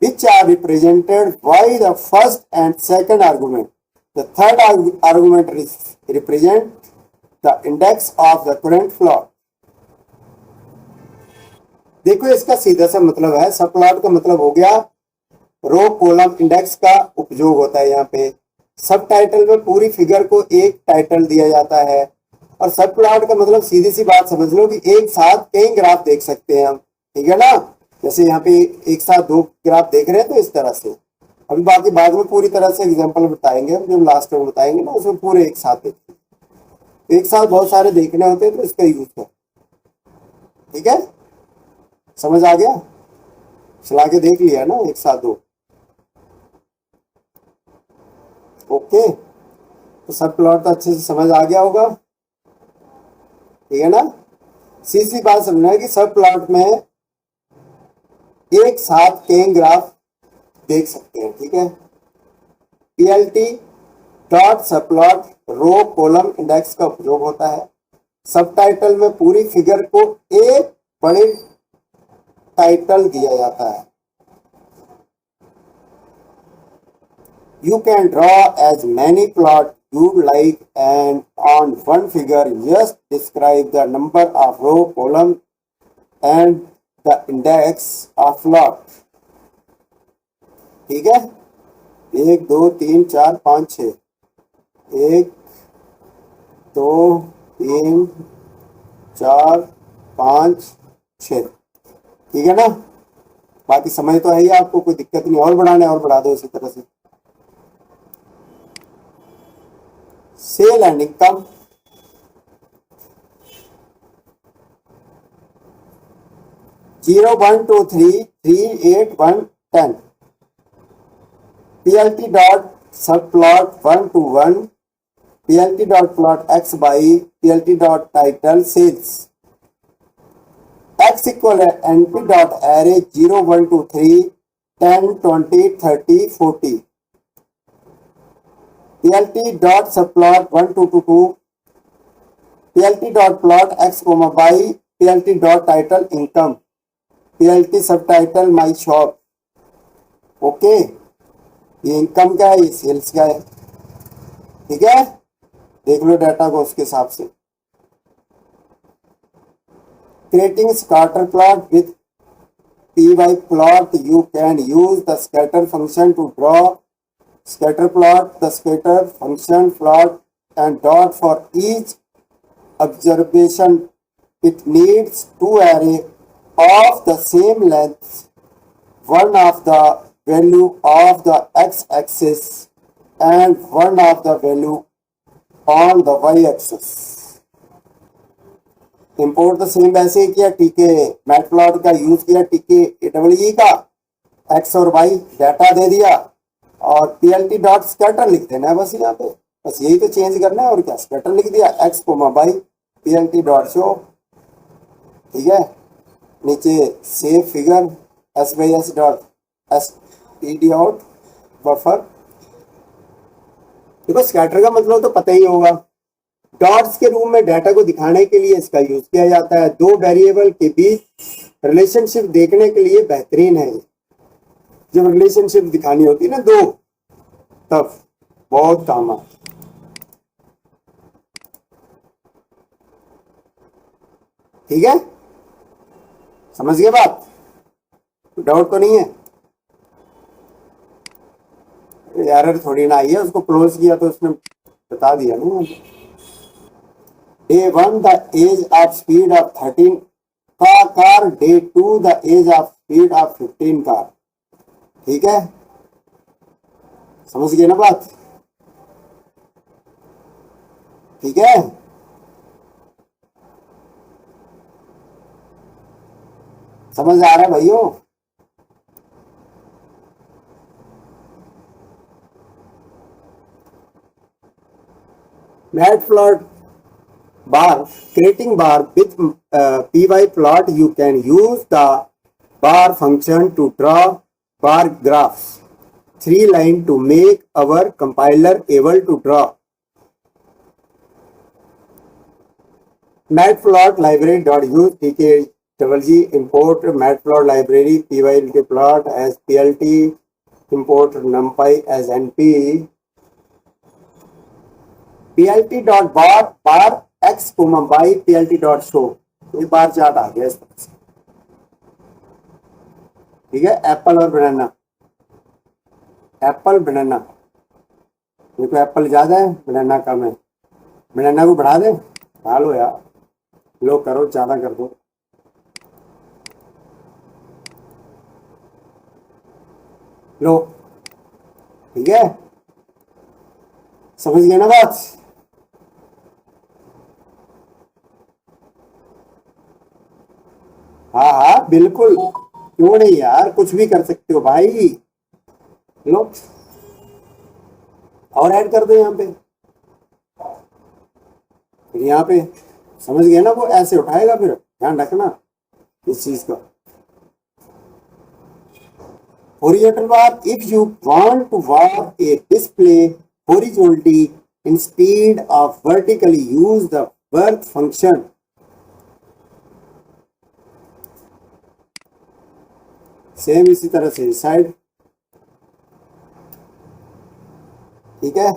which are represented by the first and second argument. The third argument represents the index of the current plot. देखो इसका सीधा सा मतलब है, सब प्लॉट का मतलब हो गया रो कॉलम इंडेक्स का उपयोग होता है यहाँ पे। सब टाइटल में पूरी फिगर को एक टाइटल दिया जाता है, और सब प्लॉट का मतलब सीधी सी बात समझ लो कि एक साथ कई ग्राफ देख सकते हैं हम, ठीक है ना? जैसे यहाँ पे एक साथ दो ग्राफ देख रहे हैं तो इस तरह से। अभी बाकी बाद में पूरी तरह से एग्जाम्पल बताएंगे हम, जब लास्ट में बताएंगे ना उसमें पूरे एक साथ देखते, एक साथ बहुत सारे देखने होते हैं तो इसका यूज है। ठीक है, समझ आ गया? चला के देख लिया ना एक साथ दो। ओके, तो सब प्लॉट तो अच्छे से समझ आ गया होगा, ठीक है ना? सीधी बात समझना है कि सब प्लॉट में एक साथ कई ग्राफ देख सकते हैं, ठीक है? पीएलटी डॉट सब प्लॉट रो कॉलम इंडेक्स का उपयोग होता है। सब टाइटल में पूरी फिगर को एक बड़े टाइटल दिया जाता है। You can draw as many plots you'd like, and on one figure just describe the number of row, column and the index of plot. ठीक है? 1 2 3 4 5 6, 1 2 3 4 5 6, ठीक है ना? बाकी समझ तो है ही आपको, कोई दिक्कत नहीं। और बढ़ाना है और बढ़ा दो इसी तरह से। Sale and income, zero 1 2 3 3 8 1 10 PLT dot सब plot 1 2 1 PLT dot plot x by PLT dot title sales x equal NP dot array 0 1 2 3 10 20 30 40 plt dot subplot 1 2 2 2 plt dot plot x comma y plt dot title income plt subtitle my shop। Okay, ये इनकम का है, ये सेल्स का है, ठीक है? देख लो डाटा को उसके हिसाब से। Creating scatter plot with py plot, you can use the scatter function to draw scatter plot. The scatter function plot and dot for each observation. It needs two arrays of the same length, one of the value of the x-axis and one of the value on the y-axis. Import the same वैसे ही किया, टीके मैटप्लॉट का यूज किया, टीके AEE का x और y डाटा दे दिया, और पीएलटी डॉट स्कैटर लिख देना है बस यहाँ पे, बस यही तो चेंज करना है और क्या। स्कैटर लिख दिया, X comma Y PLT dot show, ठीक है? नीचे save figure S by S dot S T D out buffer. देखो स्कैटर का मतलब तो पता ही होगा, डॉट्स के रूप में डाटा को दिखाने के लिए इसका यूज किया जाता है। दो वेरिएबल के बीच रिलेशनशिप देखने के लिए बेहतरीन है। जब रिलेशनशिप दिखानी होती है ना दो, तब बहुत काम आता है। ठीक है, समझ गए बात? डाउट तो नहीं है? एरर थोड़ी ना आई है, उसको क्लोज किया तो उसने बता दिया ना। Day 1 the age of speed of 13 का car, day 2 the age of speed of 15 car. ठीक है, समझ गए ना बात? ठीक है, समझ आ रहा है भाइयों? Matplot bar, creating bar with py plot, you can use the bar function to draw bar graphs 3 line to make our compiler able to draw. Matplot library dot use dkg import matplot library py.plot as plt, import numpy as np, plt dot bar x comma y plt dot show। ये बार चार्ट आ गया इस तरह से। ठीक है, एप्पल और बनाना, एप्पल बनाना, देखो एप्पल ज्यादा है, बनाना कम है। बनाना को बढ़ा दे, बढ़ा लो यार, लो करो, ज्यादा कर दो। लो, ठीक है, समझ गए ना बात? हाँ हाँ बिल्कुल, क्यों नहीं यार, कुछ भी कर सकते हो भाई। लो और ऐड कर दो यहाँ पे, फिर यहाँ पे, समझ गए ना? वो ऐसे उठाएगा, फिर ध्यान रखना इस चीज का। horizontal bar, if you want to bar a display horizontally instead of vertically, use the work function। Same इसी तरह से साइड। ठीक है,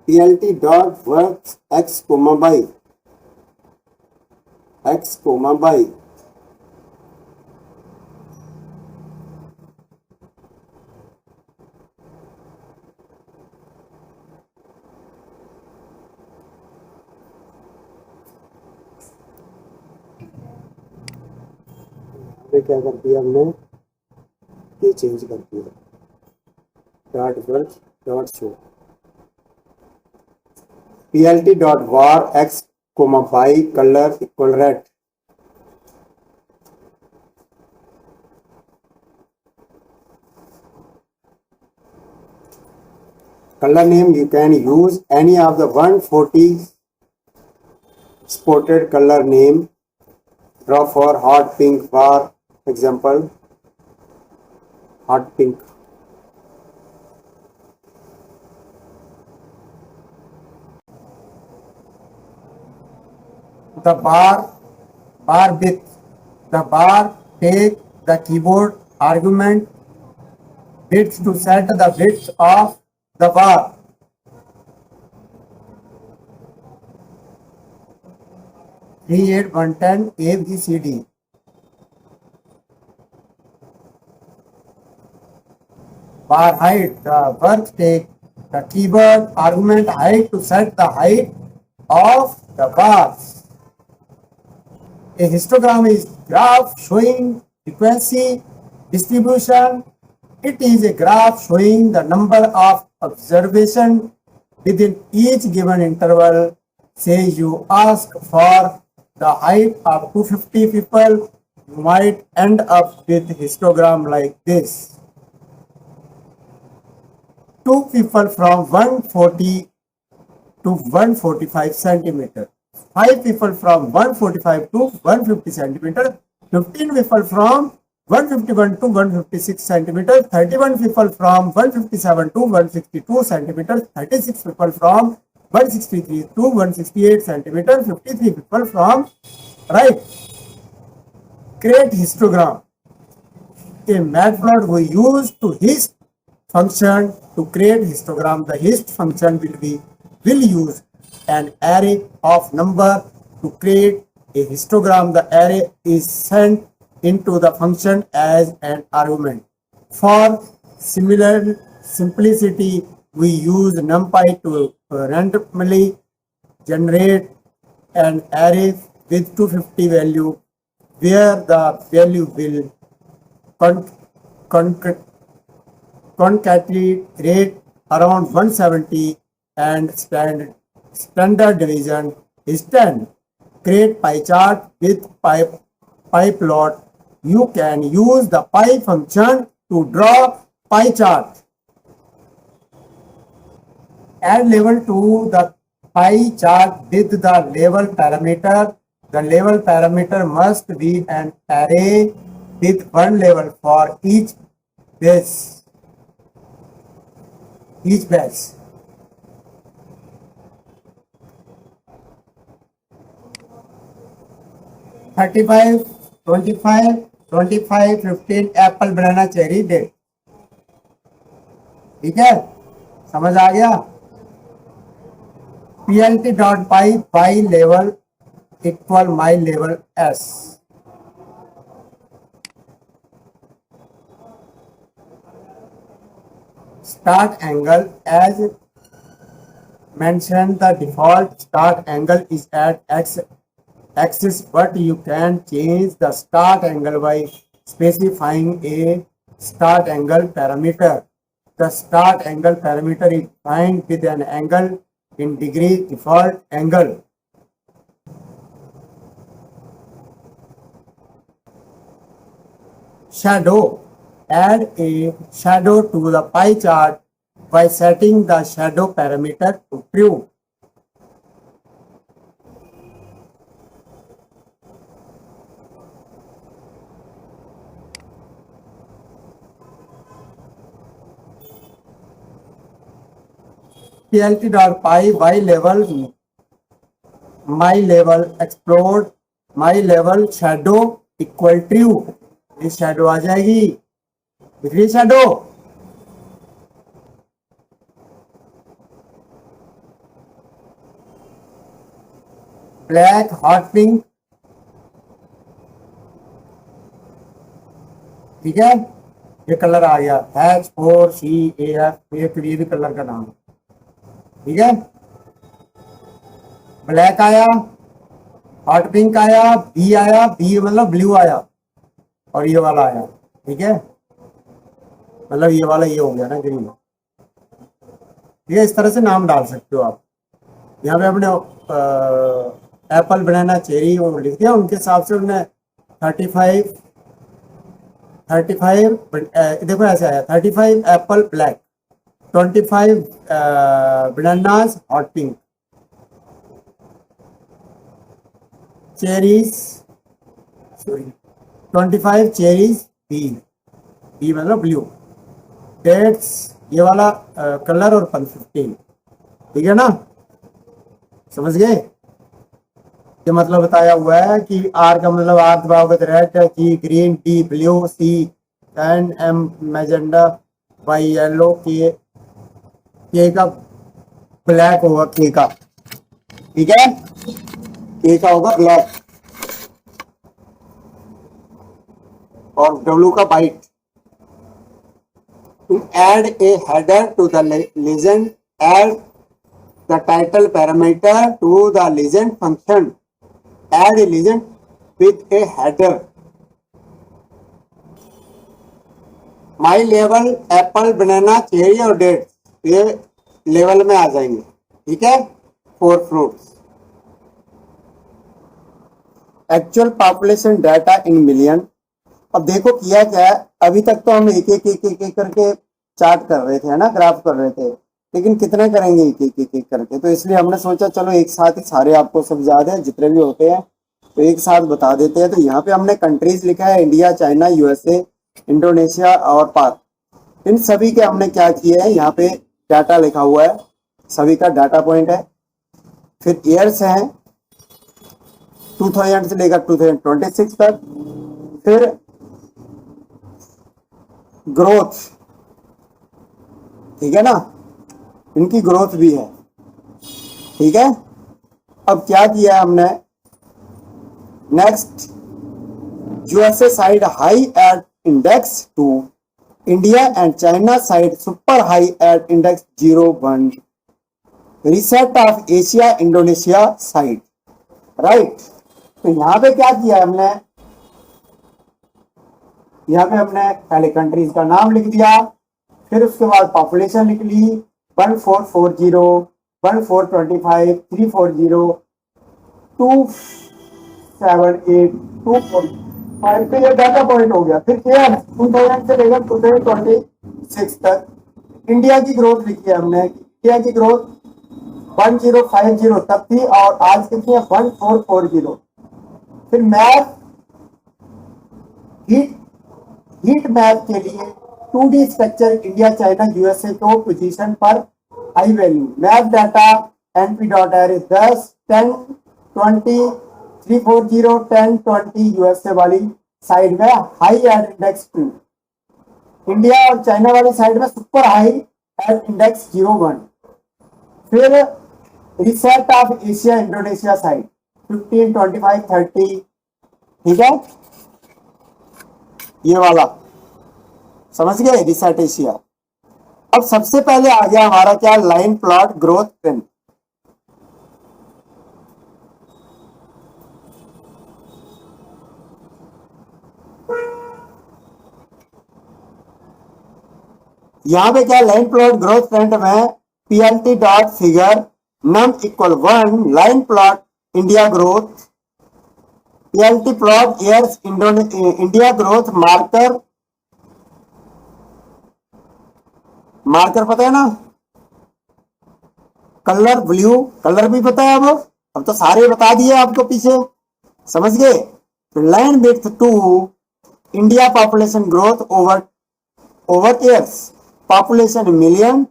plt dot work x comma by, x comma by. क्या कर दिया हमने, ये चेंज कर दिया, dot work dot show, plt dot var x comma Y colour equal red. color name, you can use any of the 140 spotted color name, draw for hot pink, for example hot pink। the bar width, the bar take the keyboard argument width to set the width of the bar। Three, 8, 110 A B C D। bar height, the work take the keyboard argument height to set the height of the bars। A histogram is graph showing frequency distribution. It is a graph showing the number of observation within each given interval. Say you ask for the height of 250 people, you might end up with histogram like this. 2 people from 140 to 145 centimeter, 5 people from 145 to 150 centimeter, 15 people from 151 to 156 centimeter, 31 people from 157 to 162 centimeter, 36 people from 163 to 168 centimeter, 53 people from right. Create histogram. A matplot we use to hist function to create histogram. The hist function will use an array of number To create a histogram, the array is sent into the function as an argument. For similar simplicity, we use NumPy to randomly generate an array with 250 value, where the value will concatenate around 170 and standard deviation is 10. Create pie chart with pie plot. You can use the pie function to draw pie chart. Add label to the pie chart with the label parameter. The label parameter must be an array with one label for each base. 35, 25, 25, 15 apple banana cherry date. ठीक है, समझ आ गया. plt.py by level equal my level s. Start angle, as mentioned, the default start angle is at x axis, but you can change the start angle by specifying a start angle parameter. The start angle parameter is defined with an angle in degree default angle. Shadow. Add a shadow to the pie chart by setting the shadow parameter to true. plt.py by level my level explode my level shadow equal true. ये shadow आ जाएगी. दिख रही shadow. Black hot pink. ठीक है, ये कलर आ गया H4CAF, ये भी कलर का नाम है. ठीक है, ब्लैक आया, हॉट पिंक आया, बी आया, बी मतलब ब्लू आया, और ये वाला आया. ठीक है, मतलब ये वाला ये हो गया ना ग्रीन. ठीक है, इस तरह से नाम डाल सकते हो आप. यहाँ पे अपने एप्पल बनाना चेरी वो लिख दिया, उनके हिसाब से उन्होंने 35 देखो ऐसे आया 35 apple black, 25 bananas hot pink, cherries sorry 25 cherries B मतलब ब्लू, डेट्स ये वाला कलर और 15. ठीक है ना, समझ गए. ये मतलब बताया हुआ है कि आर का मतलब आर दबाओगे तो red, G green, D blue, C and M magenta, Y yellow, K का ब्लैक होगा, के का. ठीक है, के का होगा ब्लैक और डब्ल्यू का white. To add a header to the legend, add the title parameter to the legend function. Add a legend with a header. My level Apple, banana, cherry और डेट ये लेवल में आ जाएंगे. ठीक है, 4 fruits. Actual population data in million. अब देखो किया क्या है, अभी तक तो हम एक एक करके चार्ट कर रहे थे, है ना, ग्राफ कर रहे थे, लेकिन कितने करेंगे एक करके. तो इसलिए हमने सोचा चलो एक साथ ही सारे आपको सब याद है जितने भी होते हैं तो एक साथ बता देते हैं. तो यहाँ पे हमने कंट्रीज लिखा है, इंडिया, चाइना, यूएसए, इंडोनेशिया और पाक. इन सभी के हमने क्या किया है, यहाँ पे डाटा लिखा हुआ है, सभी का डाटा पॉइंट है. फिर ईयर्स हैं 2000 से लेकर 2026 तक. फिर ग्रोथ, ठीक है ना, इनकी ग्रोथ भी है. ठीक है, अब क्या किया है हमने, next, USA side high at index 2, India and China side super high at index 0.1, reset of Asia Indonesia side, right. तो यहां पे क्या किया हमने, यहाँ पे हमने पहले कंट्रीज का नाम लिख दिया, फिर उसके बाद पॉपुलेशन लिख ली 1440, 1425, 340, 278, 245 पे ये डाटा पॉइंट हो गया। फिर ईयर 2000 से लेकर 2026 तक इंडिया की ग्रोथ लिखी है हमने। इंडिया की ग्रोथ 1050 तक थी और आज कितनी है 1440। फिर मैप, हीट मैप के लिए 2D structure India China USA को पोजीशन पर high value, map data np.array 10, 10, 20, 340, 10, 20 USA वाली साइड में हाई एट इंडेक्स 2, इंडिया और चाइना वाली साइड में सुपर हाई एट इंडेक्स 0.1। फिर reset of Asia Indonesia side 15, 25, 30, ठीक है, ये वाला समझ गए, रिसेट एशिया। अब सबसे पहले आ गया हमारा क्या, लाइन प्लॉट ग्रोथ ट्रेंड। यहां पे क्या, लाइन प्लॉट ग्रोथ ट्रेंड में PLT dot figure num equal 1, line plot India growth, PLT plot years India growth, marker, marker पता है ना, कलर ब्लू, कलर भी पता है। अब तो सारे बता दिए आपको पीछे, समझ गए। Line width 2, India population growth over years, population million,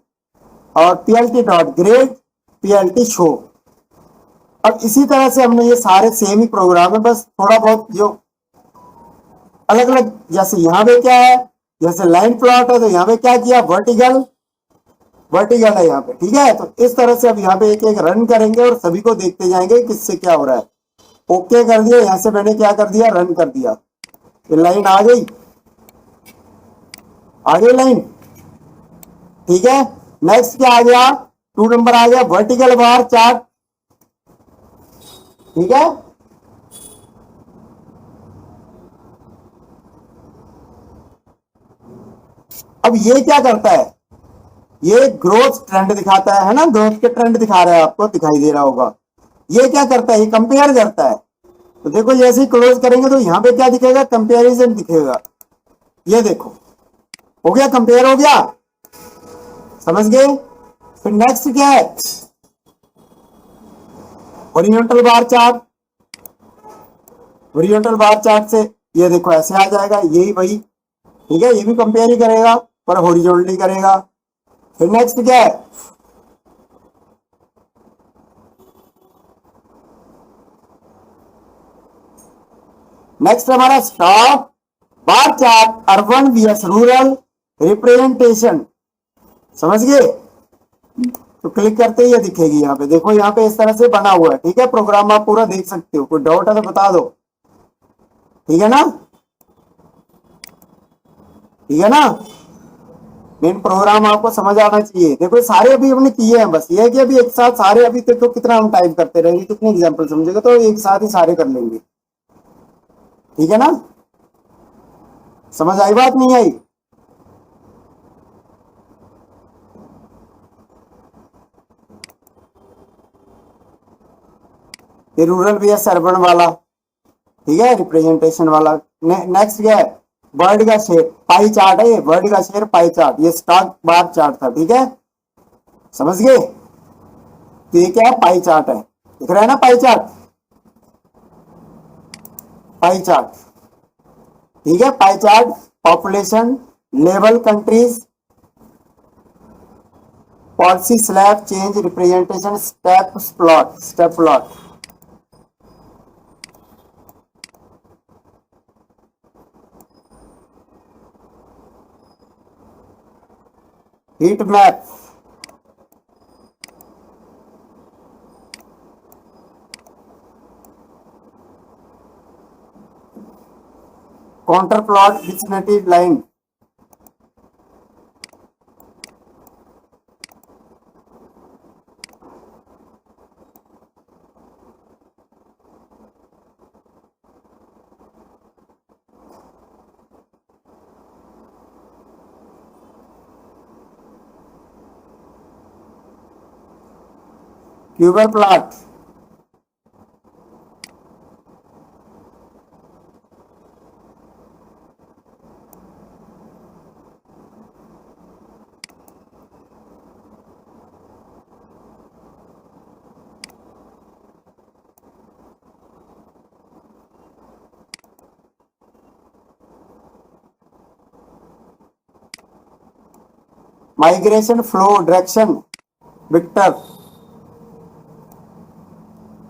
और PLT dot grade, PLT show. अब इसी तरह से हमने ये सारे सेम ही प्रोग्राम है, बस थोड़ा बहुत जो अलग अलग, जैसे यहाँ पे क्या है, जैसे लाइन प्लॉट है तो यहाँ पे क्या किया, वर्टिकल है यहाँ पे, ठीक है। तो इस तरह से अब यहाँ पे एक एक रन करेंगे और सभी को देखते जाएंगे किससे क्या हो रहा है। ओके कर दिया, यहाँ से मैंने क्या कर दिया, रन कर दिया, ये लाइन आ गई लाइन, ठीक है। नेक्स्ट क्या आ गया, 2 नंबर आ गया, वर्टिकल बार चार्ट, ठीक है। अब ये क्या करता है, ये ग्रोथ ट्रेंड दिखाता है ना, ग्रोथ के ट्रेंड दिखा रहा है, आपको दिखाई दे रहा होगा। ये क्या करता है, ये कंपेयर करता है। तो देखो जैसे ही क्लोज करेंगे तो यहाँ पे क्या दिखेगा, कंपेरिजन दिखेगा। ये देखो हो गया, कंपेयर हो गया, समझ गए। फिर नेक्स्ट क्या है, horizontal bar chart, horizontal bar chart से ये देखो ऐसे आ जाएगा, यही वही, ठीक है। ये भी कंपेयर ही करेगा पर हॉरिजॉन्टली करेगा। फिर नेक्स्ट क्या है, नेक्स्ट हमारा stock bar chart, urban VS rural representation, समझ गए। तो क्लिक करते ही ये दिखेगी, यहाँ पे देखो, यहाँ पे इस तरह से बना हुआ है, ठीक है। प्रोग्राम आप पूरा देख सकते हो, कोई डाउट है तो बता दो, ठीक है ना, ठीक है ना। मेन प्रोग्राम आपको समझ आना चाहिए। देखो सारे अभी हमने किए हैं, बस ये है कि अभी एक साथ सारे, अभी देखो कितना हम टाइप करते रहेंगे, कितने एग्जाम्पल समझेगा, तो एक साथ ही सारे कर लेंगे, ठीक है ना। समझ आई बात, नहीं आई? ये रूरल भी है, अर्बन वाला, ठीक है, रिप्रेजेंटेशन वाला। नेक्स्ट क्या है, वर्ड का शेयर, पाई चार्ट है ये, वर्ड का शेयर पाई चार्ट, ये स्टॉक बार चार्ट था, ठीक है, समझ गए। तो ये क्या है, पाई चार्ट है, दिख रहा है ना, पाई चार्ट, पाई चार्ट, ठीक है। Pie chart, population, level, countries, policy, slab, change, representation, step plot, heat map, counter plot vicinity line, quiver plot, migration flow direction vector.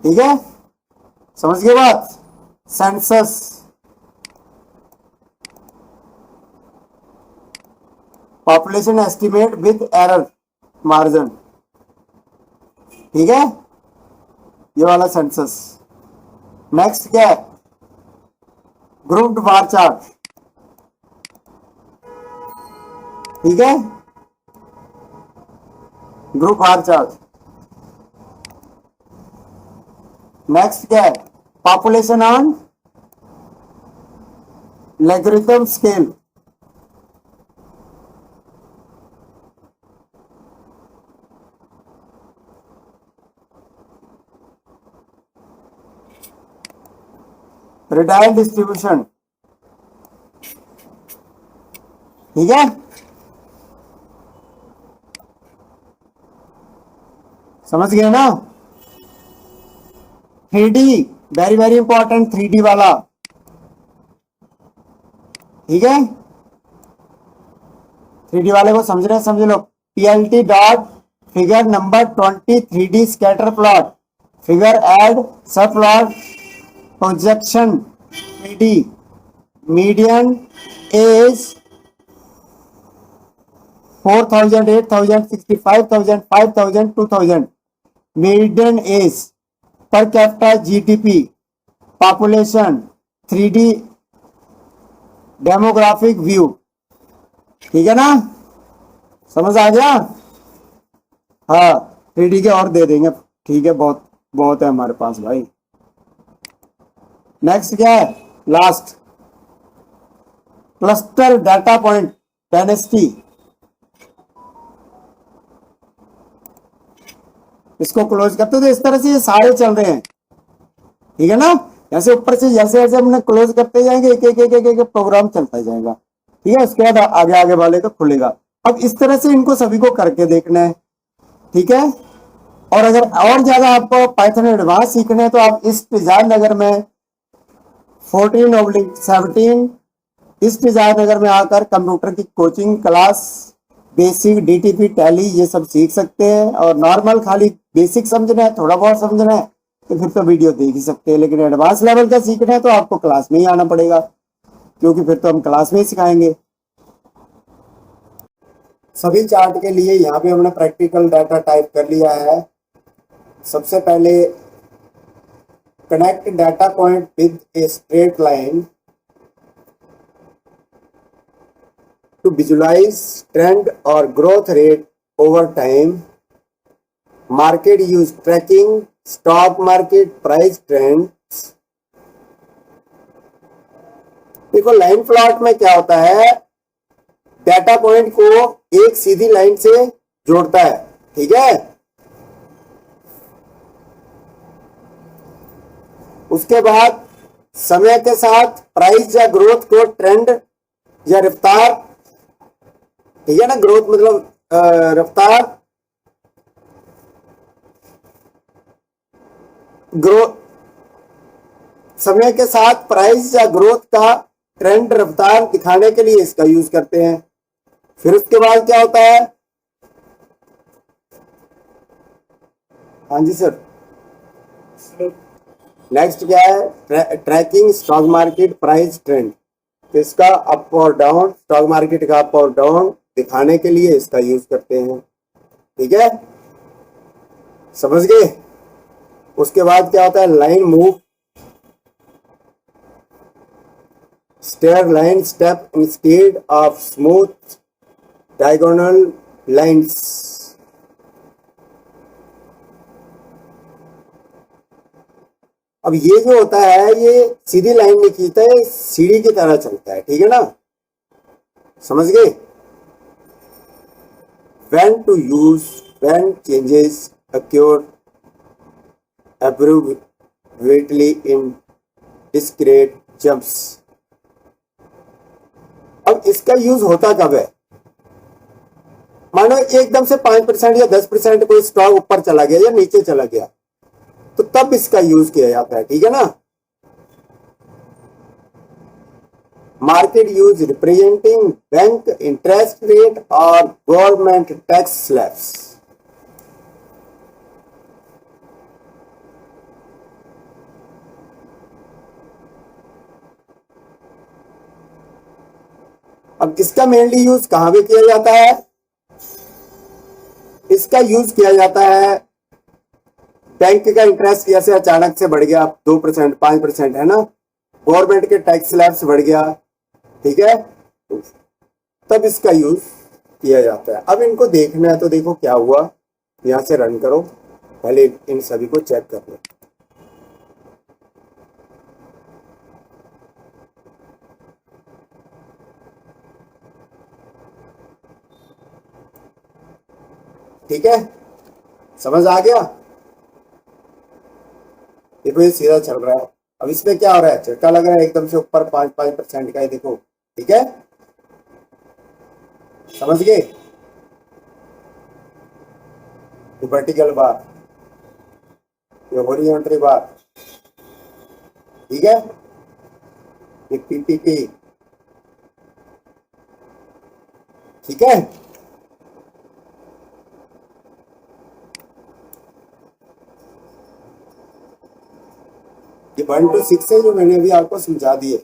ठीक है, समझ गए बात। Census, population estimate with error margin. ठीक है, ये वाला सेंसस। नेक्स्ट क्या है, ग्रुप्ड बार चार्ट। ठीक है, ग्रुप बार चार्ट। नेक्स्ट क्या है, population on logarithm scale. Radial distribution. ठीक है, समझ गए ना। 3D, very very important 3D वाला। ठीक है, 3D वाले को समझ रहे हैं, समझ लो। PLT dot figure number 20 3D scatter plot, figure add sub plot projection 3D, median age 4000 8000 65,000 5000 2000, median age, per capita GDP, population, 3D demographic view. ठीक है ना, समझ आ गया। हाँ, 3D के और दे देंगे। ठीक है, बहुत बहुत है हमारे पास भाई। नेक्स्ट क्या है, last, cluster data point density. इसको क्लोज करते तो इस तरह से ये सारे चल रहे हैं। ठीक है ना, जैसे ऊपर से जैसे जैसे हमने क्लोज करते जाएंगे एक एक एक एक, एक प्रोग्राम चलता जाएगा। ठीक है, उसके बाद आगे आगे वाले का खुलेगा। अब इस तरह से इनको सभी को करके देखना है। ठीक है, और अगर और ज्यादा आपको पाइथन एडवांस सीखना है तो आप ईस्ट जयनगर में 14/17 ईस्ट जयनगर में आकर कंप्यूटर की coaching class, basic DTP tally ये सब सीख सकते हैं। और नॉर्मल खाली बेसिक समझना है, थोड़ा बहुत समझना है तो फिर तो वीडियो देख ही सकते हैं। लेकिन एडवांस लेवल का सीखना है तो आपको क्लास में ही आना पड़ेगा, क्योंकि फिर तो हम क्लास में ही सिखाएंगे। सभी चार्ट के लिए यहाँ पे हमने प्रैक्टिकल डाटा टाइप कर लिया है। सबसे पहले connect data point with a straight line to visualize trend और growth rate over time, market use tracking, stock market price trends. देखो, लाइन प्लॉट में क्या होता है, डाटा पॉइंट को एक सीधी लाइन से जोड़ता है। ठीक है, उसके बाद समय के साथ प्राइस या ग्रोथ को ट्रेंड या रफ्तार। ठीक है ना, ग्रोथ मतलब रफ्तार, ग्रोथ, समय के साथ प्राइस या ग्रोथ का ट्रेंड रफ्तार दिखाने के लिए इसका यूज करते हैं। फिर उसके बाद क्या होता है, हाँ जी सर, नेक्स्ट क्या है, tracking stock market price trend. इसका अप और डाउन, स्टॉक मार्केट का अप और डाउन दिखाने के लिए इसका यूज करते हैं। ठीक है, समझ गए। उसके बाद क्या होता है, line move, stair line step instead of smooth diagonal lines. अब ये जो होता है ये सीधी लाइन नहीं खींचता है, सीढ़ी की तरह चलता है, ठीक है ना, समझ गए। when to use when changes occur abruptly in discrete jumps। अब इसका यूज होता कब है? मानो एकदम से 5% या 10% कोई स्टॉक ऊपर चला गया या नीचे चला गया, तो तब इसका यूज किया जाता है, ठीक है ना। Market use representing bank interest rate और गवर्नमेंट टैक्स स्लैब्स। अब इसका मेनली यूज कहां पे किया जाता है? इसका यूज किया जाता है बैंक का इंटरेस्ट जैसे अचानक से बढ़ गया 2% 5% है ना, गवर्नमेंट के टैक्स स्लैब्स बढ़ गया, ठीक है, तब इसका यूज किया जाता है। अब इनको देखना है तो देखो क्या हुआ, यहां से रन करो, पहले इन सभी को चेक कर लो। ठीक है, समझ आ गया। देखो ये सीधा चल रहा है। अब इसमें क्या हो रहा है, झटका लग रहा है एकदम से ऊपर 5% का है, देखो, ठीक है, समझ गए। ये वर्टिकल बार, ये हॉरिजॉन्टल बार, ठीक है, ये पीपीपी, ठीक है। ये 1 to 6 है जो मैंने अभी आपको समझा दिए।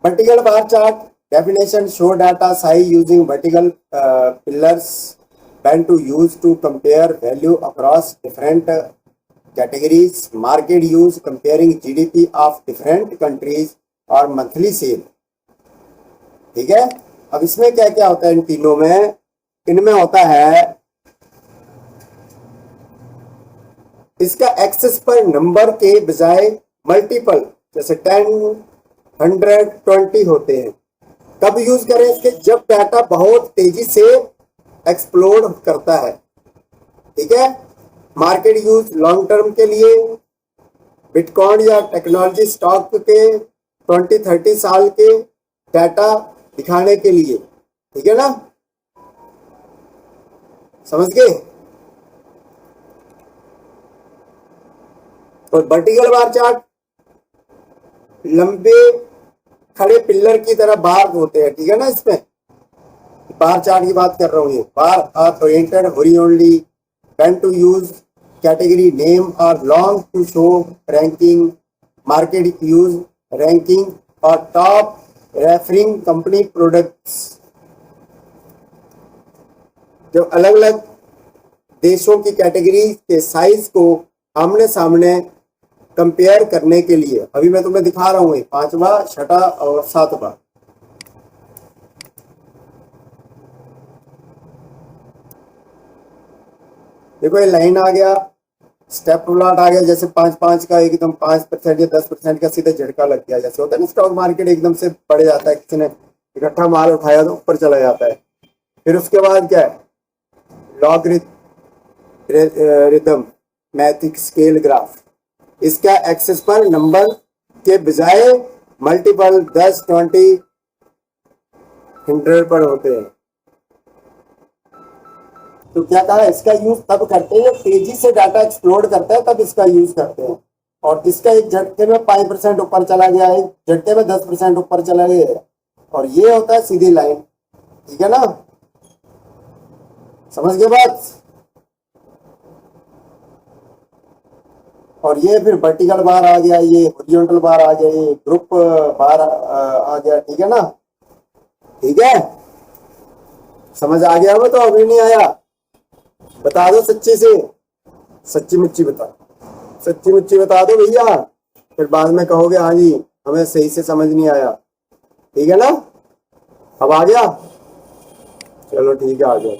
Vertical bar chart definition, show data size using vertical pillars when to use to compare value across different categories, market use comparing GDP of different countries और monthly sale, ठीक है। अब इसमें क्या क्या होता है इन तीनों में? इनमें होता है इसका एक्सेस पर नंबर के बजाय मल्टीपल, जैसे 10, 100, 20 होते हैं। कब यूज करें इसके? जब डाटा बहुत तेजी से एक्सप्लोड करता है, ठीक है। मार्केट यूज लॉन्ग टर्म के लिए, बिटकॉइन या टेक्नोलॉजी स्टॉक के 20-30 साल के डाटा दिखाने के लिए, ठीक है ना, समझ गए। और वर्टिकल बार चार्ट लंबे खड़े पिलर की तरह बार होते हैं, ठीक है ना। इसमें बार चार्ट की बात कर रहा हूं। ये bar are oriented horizontally when to use category name और long to show ranking, market use ranking और टॉप रेफरिंग कंपनी प्रोडक्ट्स। जब अलग अलग देशों की कैटेगरी के साइज को आमने सामने कंपेयर करने के लिए, अभी मैं तुम्हें दिखा रहा हूं 5वां, 6वां और 7वां। देखो ये लाइन आ गया, स्टेप प्लॉट आ गया, जैसे 5-5 का एकदम 5% या 10% का सीधा झटका लग गया, जैसे होता है ना स्टॉक मार्केट एकदम से बढ़ जाता है, किसी ने इकट्ठा माल उठाया तो ऊपर चला जाता है। फिर उसके बाद क्या है, लॉगरिथम मैथिक स्केल ग्राफ, इसका एक्सेस पर नंबर के बजाय मल्टीपल 10, 20, 100 पर होते हैं। तो क्या कहा, इसका यूज तब करते हैं जब तेजी से डाटा एक्सप्लोड करता है, तब इसका यूज करते हैं। और इसका एक झटके में 5% ऊपर चला गया, एक झटके में 10% ऊपर चला गया, और ये होता है सीधी लाइन, ठीक है ना, समझ गए बात। और ये फिर वर्टिकल बार आ गया, ये हॉरिजॉन्टल बार आ गया, ये ग्रुप बार आ गया, ठीक है ना, ठीक है, समझ आ गया वो। तो अभी नहीं आया, बता दो सच्ची से, सच्ची मुच्ची बता, सच्ची मुच्ची बता दो भैया, फिर बाद में कहोगे हाँ जी हमें सही से समझ नहीं आया। ठीक है ना, अब आ गया, चलो ठीक है, आ गया।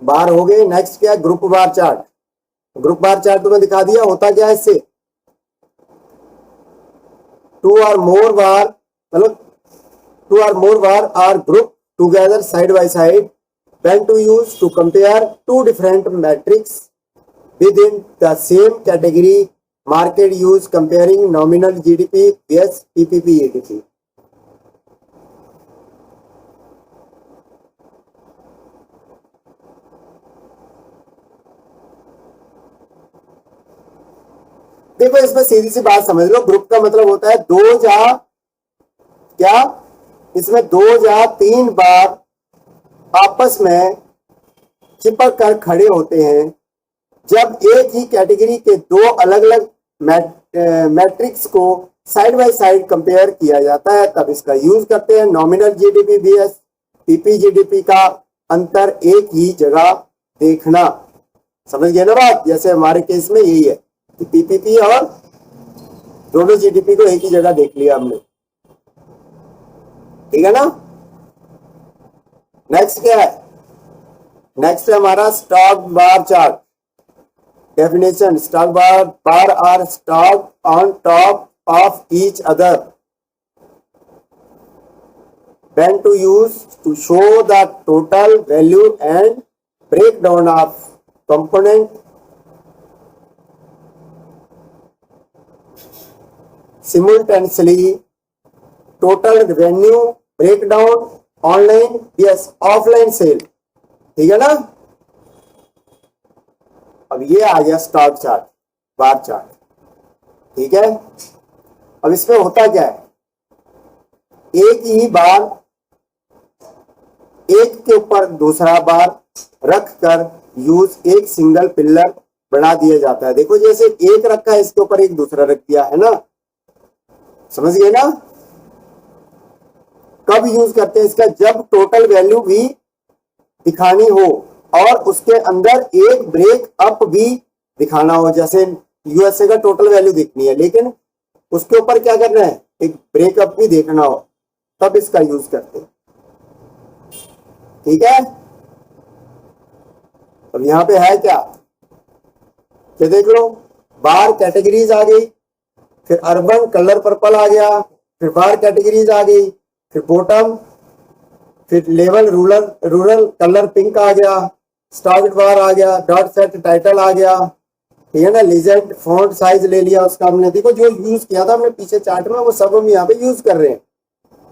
बार हो गए। नेक्स्ट क्या है, group bar chart. Group bar chart तुम्हें दिखा दिया, होता क्या है इससे, टू और मोर बार, मतलब टू और more bar are group together side by side when to use to compare two different metrics within the same category. Market use comparing nominal GDP vs PPP ADP. देखो इसमें सीधी सी बात समझ लो, ग्रुप का मतलब होता है दो या क्या, इसमें दो या तीन बार आपस में चिपक कर खड़े होते हैं। जब एक ही कैटेगरी के दो अलग अलग मैट्रिक्स को साइड बाय साइड कंपेयर किया जाता है तब इसका यूज करते हैं। Nominal GDP vs PP GDP का अंतर एक ही जगह देखना, समझ गए ना बात। जैसे हमारे केस में यही है कि पीपीपी और दोनों जीडीपी को एक ही जगह देख लिया हमने, ठीक है ना। नेक्स्ट क्या है, नेक्स्ट है हमारा stock bar chart. Definition, stock bar are stock on top of each other when to use to show the total value and breakdown of component simultaneously. Total revenue breakdown online yes offline sale, ठीक है ना। अब ये आ गया स्टॉक चार्ट, बार चार्ट, ठीक है। अब इसमें होता क्या है, एक ही बार एक के ऊपर दूसरा बार रख कर यूज एक सिंगल पिलर बना दिया जाता है। देखो जैसे एक रखा है, इसके ऊपर एक दूसरा रख दिया है ना, समझ गए ना। कब यूज करते हैं इसका, जब टोटल वैल्यू भी दिखानी हो और उसके अंदर एक ब्रेक अप भी दिखाना हो। जैसे यूएसए का टोटल वैल्यू दिखनी है लेकिन उसके ऊपर क्या करना है, एक ब्रेकअप भी देखना हो, तब इसका यूज करते हैं, ठीक है। अब यहां पे है क्या, ये देख लो, बार कैटेगरीज आ गई, फिर अर्बन कलर पर्पल आ गया, फिर बार कैटेगरीज आ गई, फिर बॉटम, फिर लेवल रूरल कलर पिंक आ गया, स्टॉक बार आ गया, डॉट सेट टाइटल आ गया, ठीक है ना। लीजेंड फॉन्ट साइज ले लिया उसका हमने, देखो जो यूज किया था हमने पीछे चार्ट में वो सब हम यहाँ पे यूज कर रहे हैं,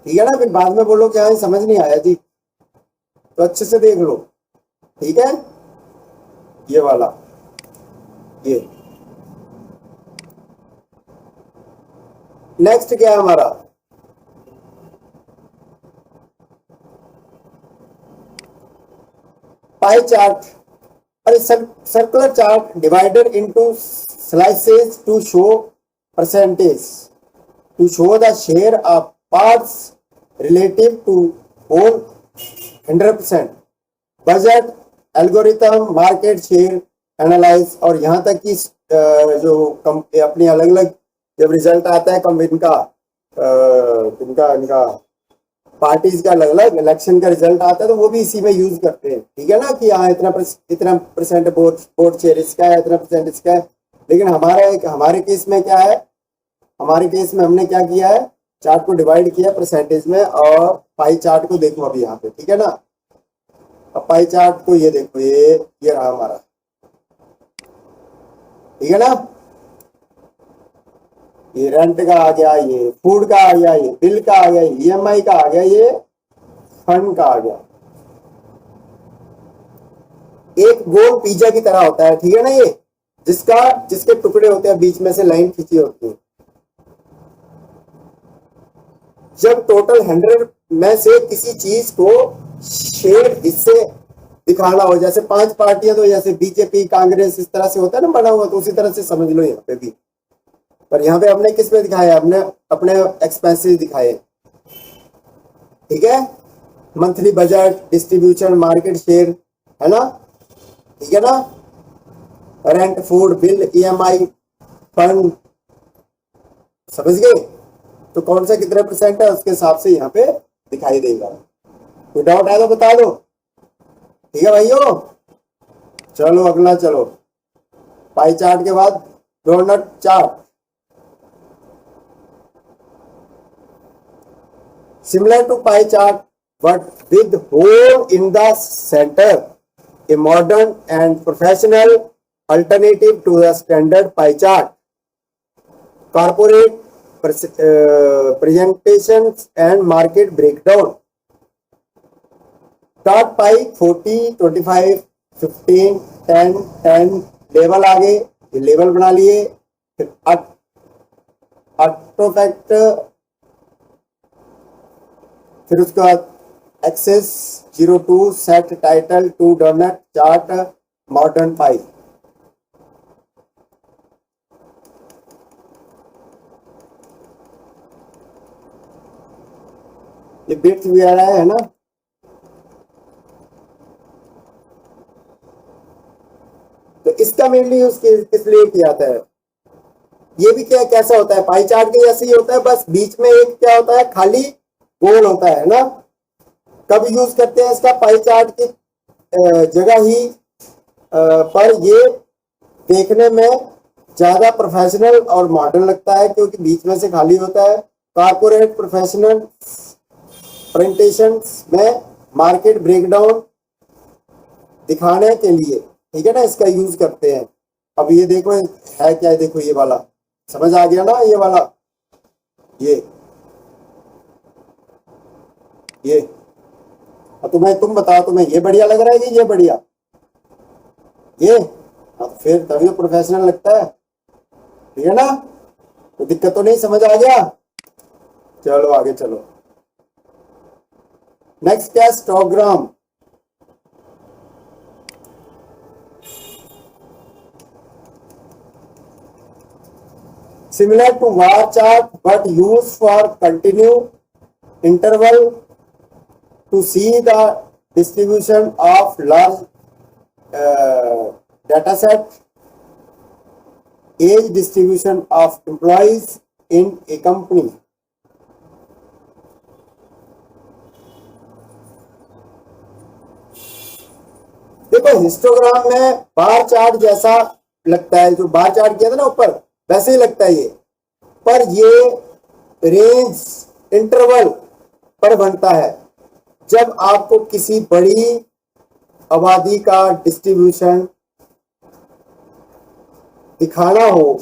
ठीक है ना। फिर बाद में बोलो क्या है समझ नहीं आया जी, तो अच्छे से देख लो, ठीक है। ये वाला, ये नेक्स्ट क्या है हमारा, पाई चार्ट। अरे circular chart divided into slices to show percentage, to show the share of parts relative to whole 100%, budget, algorithm, market share analyse. और यहाँ तक कि जो अपनी अलग अलग जब रिजल्ट आता है कम इनका पार्टीज का अलग अलग इलेक्शन का रिजल्ट आता है तो वो भी इसी में यूज करते हैं, ठीक है ना। कि हाँ इतना परसेंट वोट शेयर इसका है, इतना परसेंट इसका है। लेकिन हमारे केस में क्या है, हमारे केस में हमने क्या किया है, चार्ट को डिवाइड किया परसेंटेज में और पाई चार्ट को देखो अभी यहाँ पे, ठीक है ना। अब पाई चार्ट को ये देखो, ये रहा हमारा, ठीक है ना। ये रेंट का आ गया, ये फूड का आ गया, ये बिल का आ गया, ईएमआई का आ गया, ये फंड का आ गया। एक गोल पिज्जा की तरह होता है, ठीक है ना। ये जिसके टुकड़े होते हैं, बीच में से लाइन खींची होती है। जब टोटल 100 में से किसी चीज को शेयर हिस्से दिखाना हो, जैसे 5 पार्टियां तो जैसे बीजेपी कांग्रेस इस तरह से होता है ना बना हुआ, तो उसी तरह से समझ लो यहाँ पे भी। पर यहाँ पे हमने किस पे दिखाया, हमने अपने एक्सपेंसेस दिखाए, ठीक है। Monthly budget, distribution, market share, है ना, ठीक है ना। Rent, food bill, EMI, fund, समझ गए? तो कौन सा कितने परसेंट है उसके हिसाब से यहाँ पे दिखाई देगा। कोई डाउट है तो बता दो, ठीक है भाइयों? चलो अगला, चलो पाई चार्ट के बाद donut chart. Similar to pie chart, but with hole in the center, a modern and professional alternative to the standard pie chart. Corporate presentations and market breakdown. Start pie 40, 25, 15, 10, 10 level आगे, ये लेवल बना लिए। फिर आर्टिफैक्ट, फिर उसके बाद axes 02, set title 2, donut chart, modern pie. ये बिट्स भी आ रहा है ना? तो इसका मेनली यूज किस लिए किया जाता है? ये भी क्या कैसा होता है? पाई चार्ट के जैसे ही होता है, बस बीच में एक क्या होता है, खाली गोल होता है ना। कब यूज करते हैं इसका? पाई चार्ट की जगह ही पर ये देखने में ज्यादा प्रोफेशनल और मॉडर्न लगता है क्योंकि बीच में से खाली होता है। कॉर्पोरेट प्रोफेशनल प्रेजेंटेशंस में मार्केट ब्रेकडाउन दिखाने के लिए, ठीक है ना, इसका यूज करते हैं। अब ये देखो है क्या है, देखो ये वाला समझ आ गया ना? ये वाला, ये तुम बताओ, तुम्हें ये बढ़िया लग रहा है कि ये बढ़िया? ये अब फिर तभी तो प्रोफेशनल लगता है, ठीक है ना? तो दिक्कत तो नहीं, समझ आ गया? चलो आगे चलो। नेक्स्ट क्या? Histogram. Similar to bar chart but used for continued interval to see the distribution of large data set, age distribution of employees in a company. देखो हिस्टोग्राम में बार चार्ट जैसा लगता है, जो बार चार्ट किया था ना ऊपर, वैसे ही लगता है ये, पर ये रेंज इंटरवल पर बनता है। जब आपको किसी बड़ी आबादी का डिस्ट्रीब्यूशन दिखाना हो,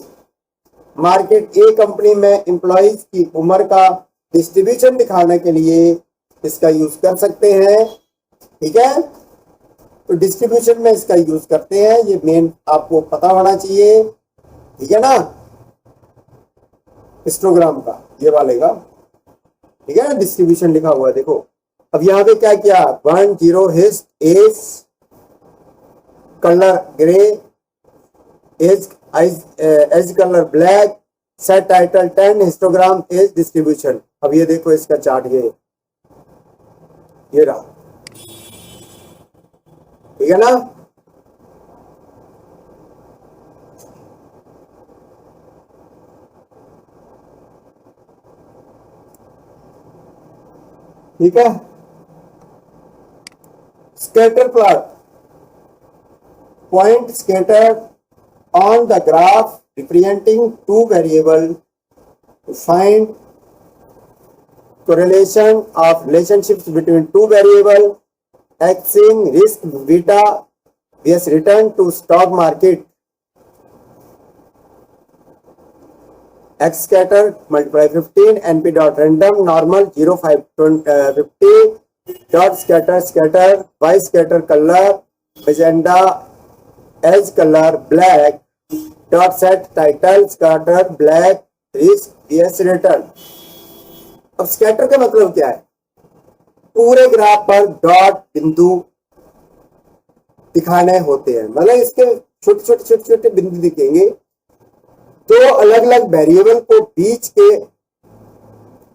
मार्केट ए कंपनी में एम्प्लॉइज की उम्र का डिस्ट्रीब्यूशन दिखाने के लिए इसका यूज कर सकते हैं, ठीक है? तो डिस्ट्रीब्यूशन में इसका यूज करते हैं, ये मेन आपको पता होना चाहिए, ठीक है ना? हिस्टोग्राम का ये वाले का, ठीक है ना? डिस्ट्रीब्यूशन लिखा हुआ है, देखो। अब यहाँ पे क्या किया? 1, 0 hist, edge colour grey, edge colour black, set title 10, histogram age distribution. अब ये देखो इसका चार्ट, ये रहा, ठीक है ना? ठीक है। Scatter plot, point scatter on the graph representing two variable to find correlation of relationships between two variable, axing risk beta vs return to stock market. X scatter multiply 15 np dot random normal 0 5 50 dot scatter y scatter color magenta edge color black dot set title scatter black risk vs return. अब स्कैटर का मतलब क्या है? पूरे ग्राफ पर डॉट बिंदु दिखाने होते हैं, मतलब इसके छोटे छोटे बिंदु दिखेंगे। तो अलग अलग वेरिएबल को बीच के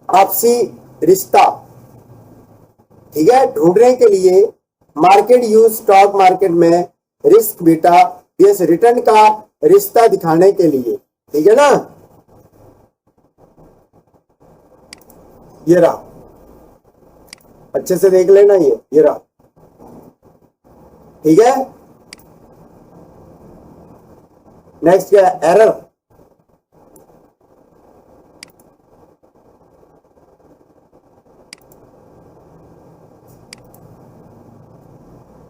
आपसी रिश्ता, ठीक है, ढूंढने के लिए मार्केट यूज स्टॉक मार्केट में रिस्क बीटा यस रिटर्न का रिश्ता दिखाने के लिए, ठीक है ना। ये रहा, अच्छे से देख लेना, ये रहा, ठीक है। नेक्स्ट क्या है, एरर।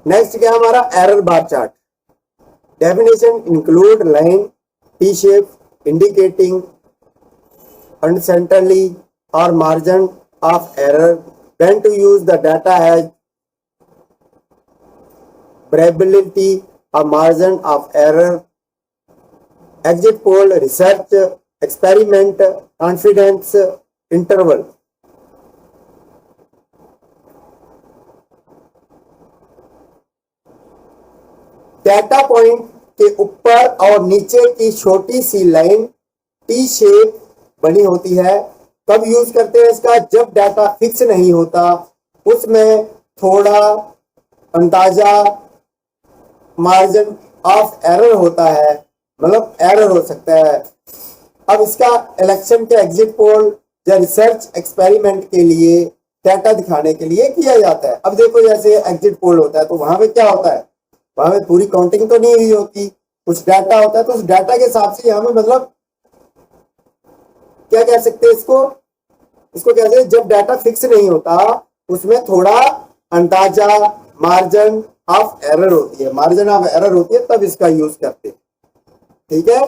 नेक्स्ट क्या है हमारा, error bar chart. Definition include line T shape indicating uncertainty or margin of error when to use the data as probability or margin of error, exit poll, research experiment, confidence interval। Data point के ऊपर और नीचे की छोटी सी लाइन टी शेप बनी होती है। कब यूज करते हैं इसका, जब डाटा फिक्स नहीं होता, उसमें थोड़ा अंदाजा मार्जिन ऑफ एरर होता है, मतलब एरर हो सकता है। अब इसका इलेक्शन के एग्जिट पोल या रिसर्च एक्सपेरिमेंट के लिए डाटा दिखाने के लिए किया जाता है। अब देखो जैसे एग्जिट पोल होता है तो वहां पे क्या होता है, वहां पे पूरी काउंटिंग तो नहीं हुई होती, कुछ डाटा होता है, तो उस डाटा के हिसाब से यहाँ पे मतलब क्या कह सकते हैं इसको कहते हैं जब डाटा फिक्स नहीं होता उसमें थोड़ा अंदाजा मार्जिन ऑफ एरर होती है, मार्जिन ऑफ एरर होती है, तब इसका यूज करते हैं, ठीक है।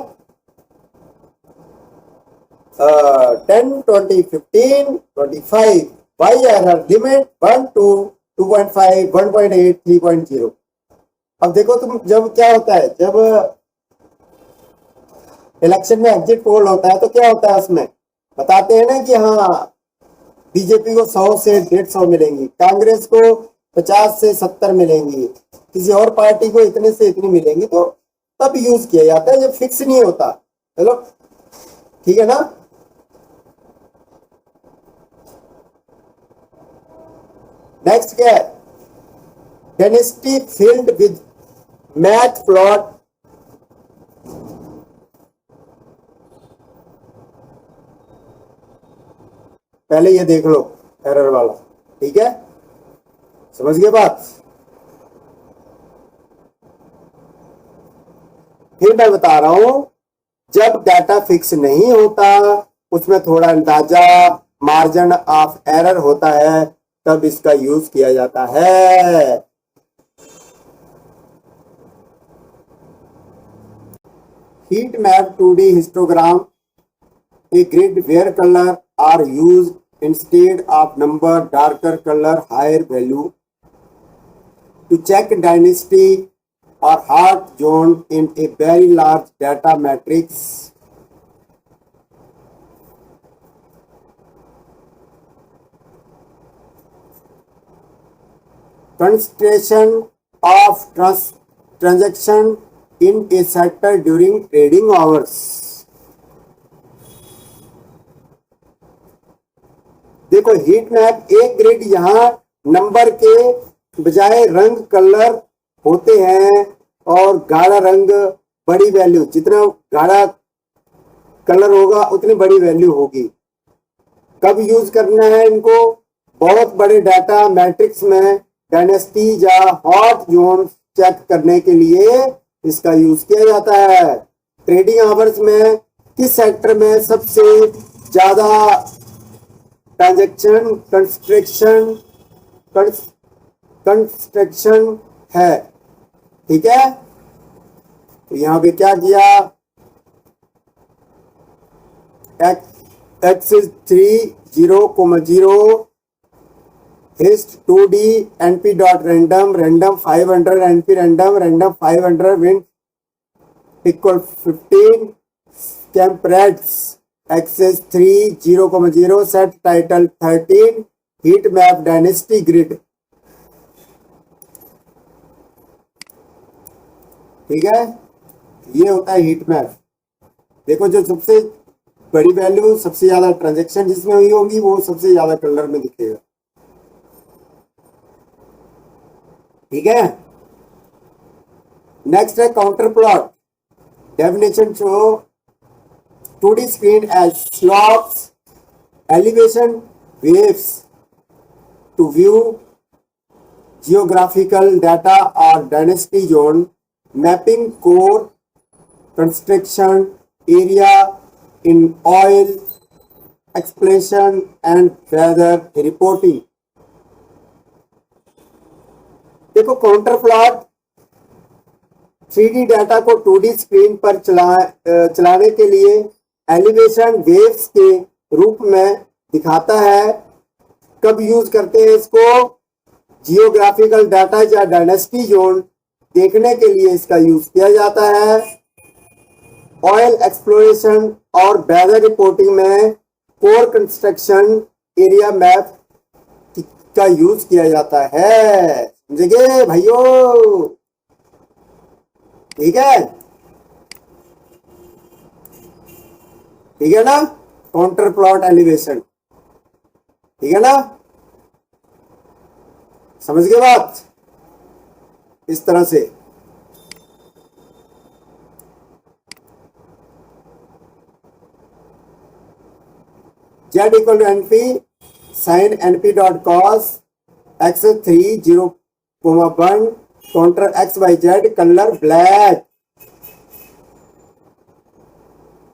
10, 20, 15, 25 बाई एरर लिमिट 1 to 2.5, 1.8, 3.0। अब देखो तुम, जब क्या होता है, जब इलेक्शन में एग्जिट पोल होता है तो क्या होता है, उसमें बताते हैं ना कि हाँ बीजेपी को 100 से 150 मिलेंगी, कांग्रेस को 50 से 70 मिलेंगी, किसी और पार्टी को इतने से इतनी मिलेंगी, तो तब यूज किया जाता है जब फिक्स नहीं होता। चलो ठीक है ना। नेक्स्ट क्या है, density field with math plot. पहले ये देख लो एरर वाला, ठीक है, समझ गए बात। फिर मैं बता रहा हूं, जब डाटा फिक्स नहीं होता उसमें थोड़ा अंदाजा मार्जिन ऑफ एरर होता है, तब इसका यूज किया जाता है। Heat map 2D histogram, a grid where color are used instead of number, darker color, higher value, to check density or hot zone in a very large data matrix। Concentration of transaction in a sector during trading hours। देखो हीट मैप एक ग्रिड, यहाँ नंबर के बजाय रंग कलर होते हैं और गाढ़ा रंग बड़ी वैल्यू, जितना गाढ़ा कलर होगा उतनी बड़ी वैल्यू होगी। कब यूज करना है इनको, बहुत बड़े डाटा मैट्रिक्स में डायनेस्टी या हॉट जोन चेक करने के लिए इसका यूज किया जाता है। ट्रेडिंग आवर्स में किस सेक्टर में सबसे ज्यादा ट्रांजैक्शन कंस्ट्रक्शन है, ठीक है। तो यहां पे क्या किया, axis 3 0,0 hist 2D np dot random random 500 np random random 500 wind equal 15 temperates axes 3 0,0 set title 13 heat map dynasty grid, ठीक है। ये होता है हीट मैप। देखो जो सबसे बड़ी वैल्यू, सबसे ज्यादा ट्रांजैक्शन जिसमें हुई होगी वो सबसे ज्यादा कलर में दिखेगा, ठीक है। नेक्स्ट है counter plot. Definition show 2D screen as slopes, elevation, waves to view geographical data or density zone, mapping core construction area in oil exploration and weather reporting। देखो काउंटर प्लॉट 3D डाटा को 2D स्क्रीन पर चलाने के लिए एलिवेशन वेव्स के रूप में दिखाता है। कब यूज करते हैं इसको? जियोग्राफिकल डाटा या डायनेस्टी जोन देखने के लिए इसका यूज किया जाता है। ऑयल एक्सप्लोरेशन और वेदर रिपोर्टिंग में कोर कंस्ट्रक्शन एरिया मैप का यूज किया जाता है। समझे भाइयों? ठीक है, ठीक है ना? काउंटर प्लॉट एलिवेशन, ठीक है ना? समझ गए बात? इस तरह से Z equal to NP sin NP dot cos x 3 0,1 counter x y z colour black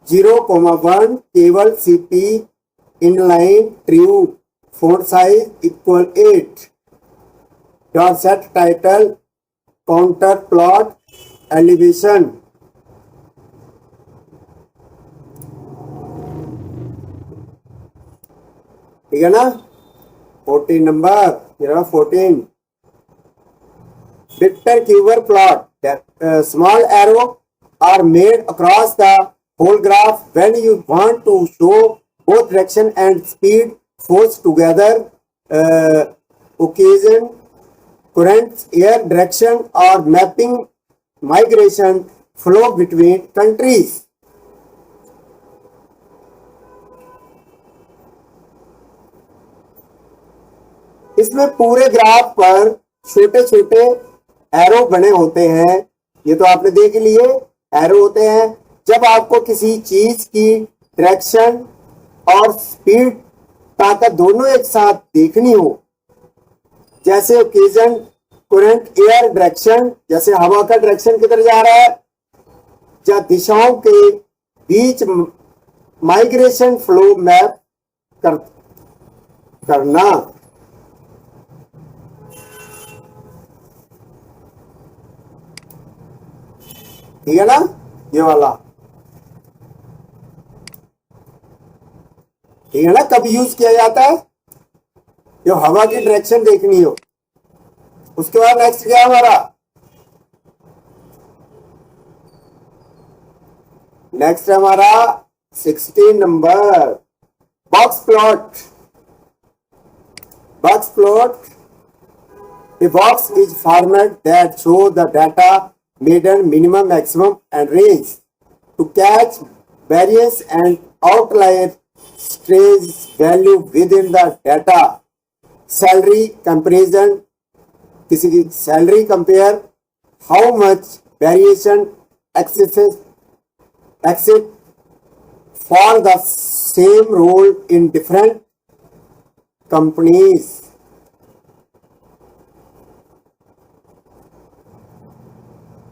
0,1 केवल CP inline true phone size equal 8 dot set title counter plot elevation. ठीक है ना? 14 number, 14 Victor Cuber plot that small arrow are made across the whole graph when you want to show both direction and speed force together, occasion, currents, air direction or mapping migration flow between countries। इसमें पूरे ग्राफ पर छोटे छोटे एरो बने होते हैं। ये तो आपने देख लिए, एरो होते हैं। जब आपको किसी चीज की डायरेक्शन और स्पीड ताकत दोनों एक साथ देखनी हो, जैसे ओकेजन, करंट, एयर डायरेक्शन, जैसे हवा का डायरेक्शन किधर जा रहा है, या दिशाओं के बीच माइग्रेशन फ्लो मैप करना। ठीक है ना? ये वाला ठीक है ना? कब यूज किया जाता है? जो हवा की डायरेक्शन देखनी हो। उसके बाद नेक्स्ट क्या हमारा? नेक्स्ट है हमारा 16 number box plot. Box plot, a box is format that show the data median, minimum, maximum and range to catch variance and outlier stress value within the data। Salary comparison, किसी की salary compare, how much variation exist for the same role in different companies.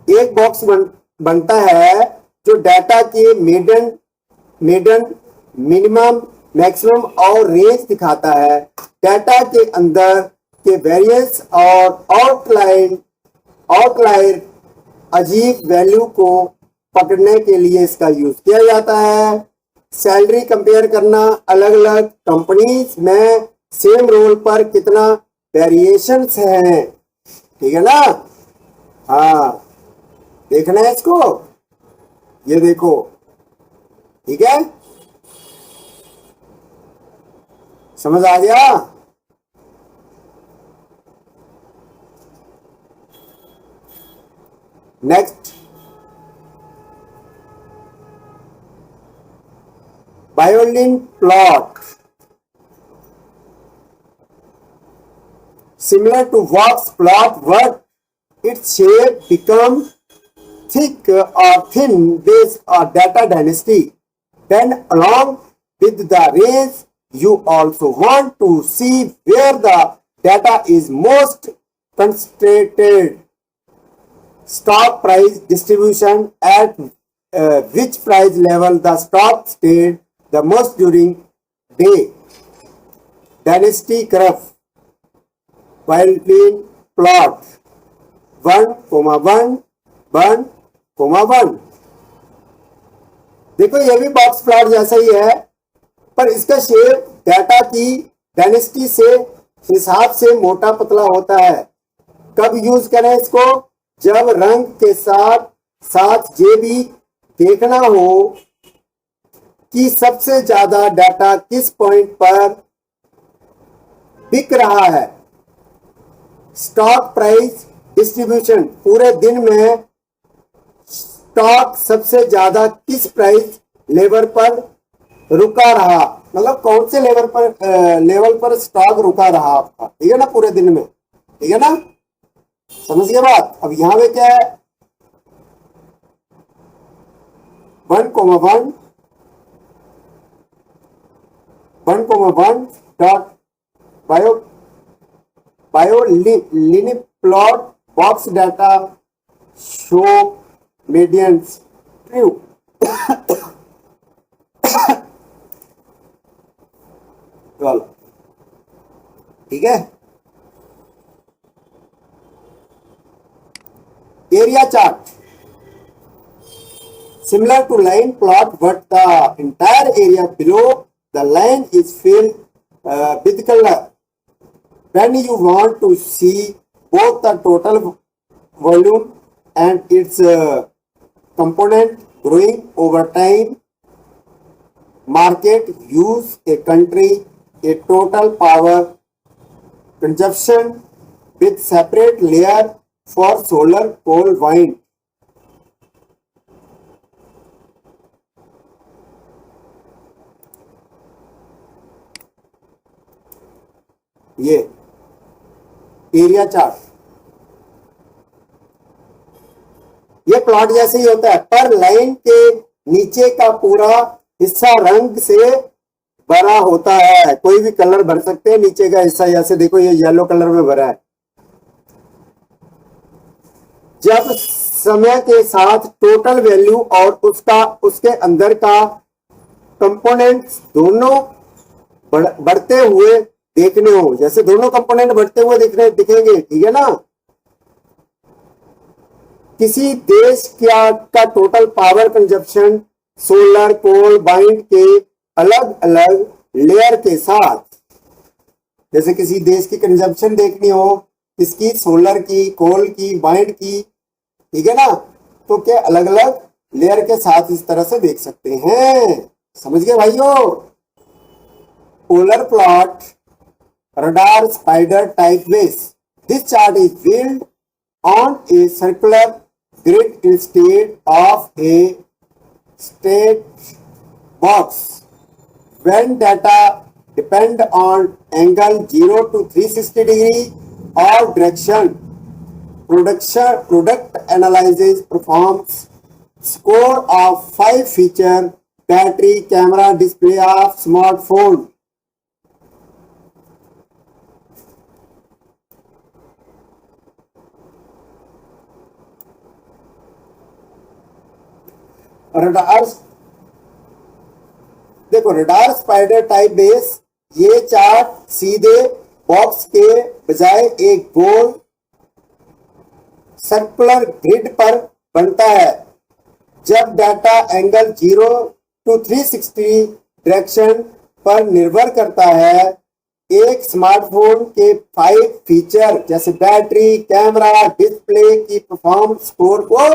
एक बॉक्स बनता है जो डाटा के मेडन, मिनिमम, मैक्सिमम और रेंज दिखाता है। डाटा के अंदर के वेरिएंस और आउटलायर अजीब वैल्यू को पकड़ने के लिए इसका यूज किया जाता है। सैलरी कंपेयर करना, अलग अलग कंपनीज में सेम रोल पर कितना वेरिएशंस हैं। ठीक है ना? हाँ, देखना है इसको, ये देखो। ठीक है, समझ आ गया? Next, violin plot similar to box plot, but its shape become thick or thin base or data density. Then along with the range, you also want to see where the data is most concentrated. Stock price distribution, at which price level the stock stayed the most during day. Dynasty curve, Boolean plot, 1,1, 1,1. देखो ये भी बॉक्स प्लॉट जैसा ही है, पर इसका शेप डाटा की डायनेस्टी से हिसाब से मोटा पतला होता है। कब यूज करें इसको? जब रंग के साथ साथ ये भी देखना हो कि सबसे ज्यादा डाटा किस पॉइंट पर बिक रहा है। स्टॉक प्राइस डिस्ट्रीब्यूशन, पूरे दिन में स्टॉक सबसे ज्यादा किस प्राइस लेवल पर रुका रहा, मतलब कौन से लेवल पर स्टॉक रुका रहा आपका, ठीक है ना, पूरे दिन में, ठीक है ना, समझ गए बात। अब यहां पे क्या है, 1,1 dot Boolean plot box data show medians true. चलो ठीक है। Area chart, similar to line plot, but the entire area below the line is filled with color. When you want to see both the total volume and its component growing over time, market use a country, a total power consumption with separate layer for solar, coal, wind. ये एरिया चार्ट, ये प्लॉट जैसे ही होता है, पर लाइन के नीचे का पूरा हिस्सा रंग से भरा होता है। कोई भी कलर भर सकते हैं नीचे का हिस्सा, जैसे देखो ये येलो कलर में भरा है। जब समय के साथ टोटल वैल्यू और उसके अंदर का कंपोनेंट्स दोनों बढ़ते हुए देखने हो, जैसे दोनों कंपोनेंट बढ़ते हुए दिखेंगे, ठीक है ना। किसी देश का टोटल पावर कंजप्शन सोलर, कोल, वाइंड के अलग अलग लेयर के साथ, जैसे किसी देश की कंजप्शन देखनी हो, किसकी, सोलर की, कोल की, वाइंड की, ठीक है ना, तो क्या अलग अलग लेयर के साथ इस तरह से देख सकते हैं। समझ गए भाइयों। Polar plot, radar spider type base. This chart is built on a circular grid instead of a straight box. When data depend on angle 0 to 360 degree or direction, product analysis performs score of 5 feature: battery, camera, display of smartphone. Radar, देखो रडार स्पाइडर टाइप बेस, ये चार्ट सीधे बॉक्स के बजाय एक गोल सर्कुलर ग्रिड पर बनता है। जब डाटा एंगल 0 to 360 डायरेक्शन पर निर्भर करता है, एक स्मार्टफोन के 5 फीचर जैसे बैटरी, कैमरा, डिस्प्ले की परफॉर्मेंस स्कोर को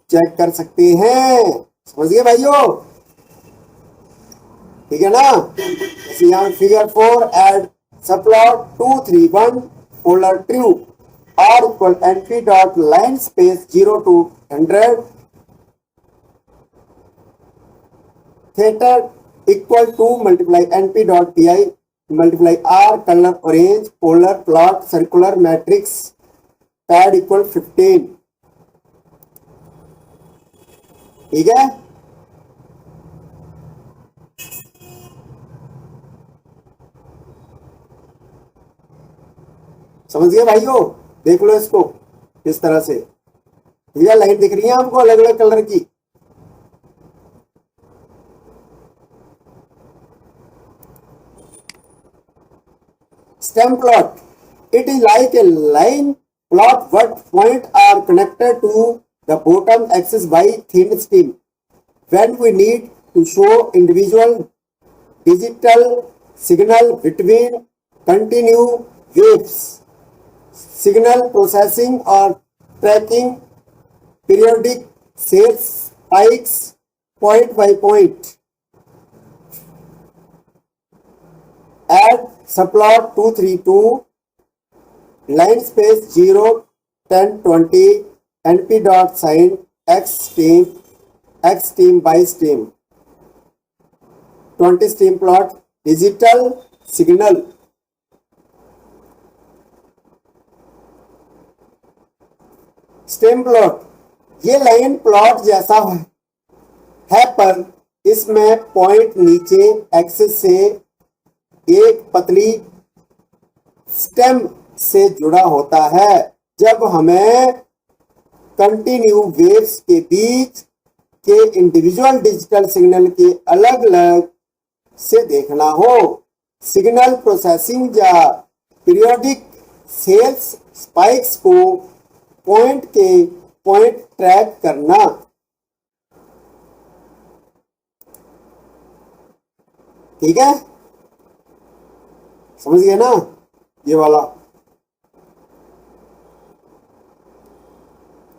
चेक कर सकते हैं। समझिए भाइयों, ठीक है ना। यहाँ figure 4 add subplot 2, 3, 1 polar true R equal NP dot line space 0 to 100 theta equal two multiply NP dot P I multiply R colour orange polar plot circular matrix pad equal 15। ठीक है, समझ गए भाइयों? देख लो इसको किस तरह से। ठीक है, लाइन दिख रही है आपको अलग अलग कलर की? Stem plot. It is like a line plot what point are connected to the bottom axis by thin stem. When we need to show individual digital signal between continue waves, signal processing or tracking periodic sales spikes point by point. Add subplot 232 line space 0 10 20 np dot sign x steam by steam 20 steam plot digital signal। Stem plot ये लाइन प्लॉट जैसा है पर इसमें पॉइंट नीचे एक्सिस से एक पतली स्टेम से जुड़ा होता है। जब हमें कंटिन्यू वेव्स के बीच के इंडिविजुअल डिजिटल सिग्नल के अलग अलग से देखना हो, सिग्नल प्रोसेसिंग या पीरियोडिक सेल्स स्पाइक्स को पॉइंट ट्रैक करना। ठीक है, समझ गए ना ये वाला?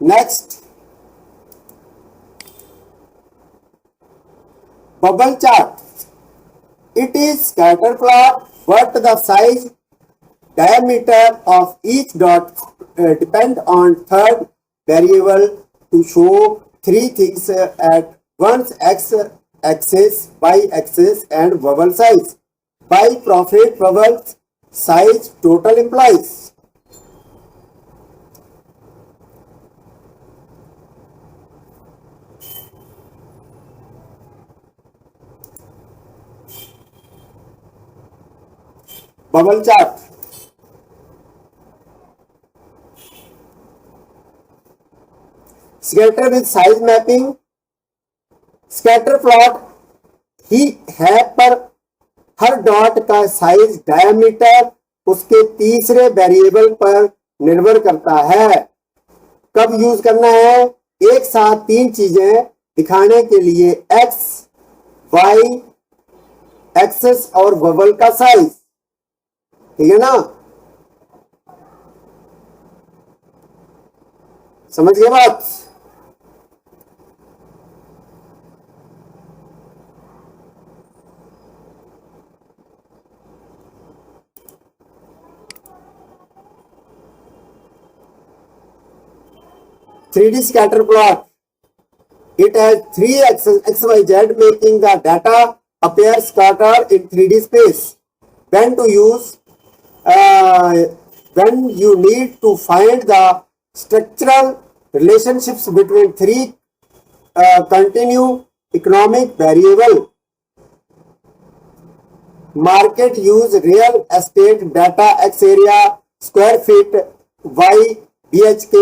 Next, bubble chart. It is scatter plot but the size diameter of each dot depend on third variable to show three things at once: x axis, y axis, and bubble size. By profit bubble size total implies. Bubble chart. Scatter with size mapping. Scatter plot ही है पर हर डॉट का साइज डायमीटर उसके तीसरे वेरिएबल पर निर्भर करता है। कब यूज करना है? एक साथ तीन चीजें दिखाने के लिए: एक्स, वाई एक्सेस और बबल का साइज। ठीक है ना, समझ गए बात? Three D scatter plot. It has three axes x, y, z, making the data appear scattered in 3D space. When to use? When you need to find the structural relationships between three continue economic variable. Market use real estate data: x area, square feet, y BHK,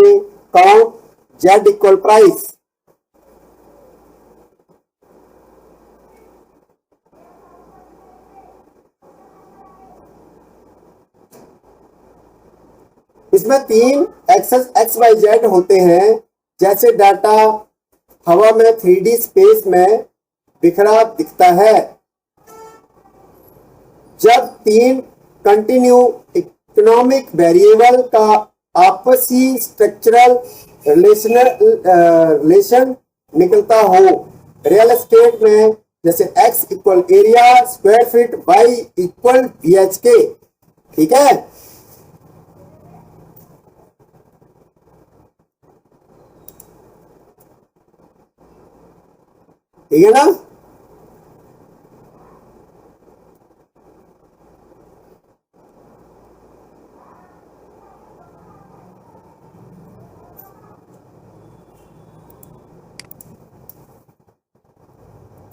count, z equal price. इसमें तीन एक्सेस एक्स वाई जेड होते हैं। जैसे डाटा हवा में 3D स्पेस में बिखरा दिखता है। जब तीन कंटिन्यू इकोनॉमिक वेरिएबल का आपसी स्ट्रक्चरल रिलेशन निकलता हो। रियल एस्टेट में जैसे x equal area square feet, y equal BHK। ठीक है, ठीक है ना?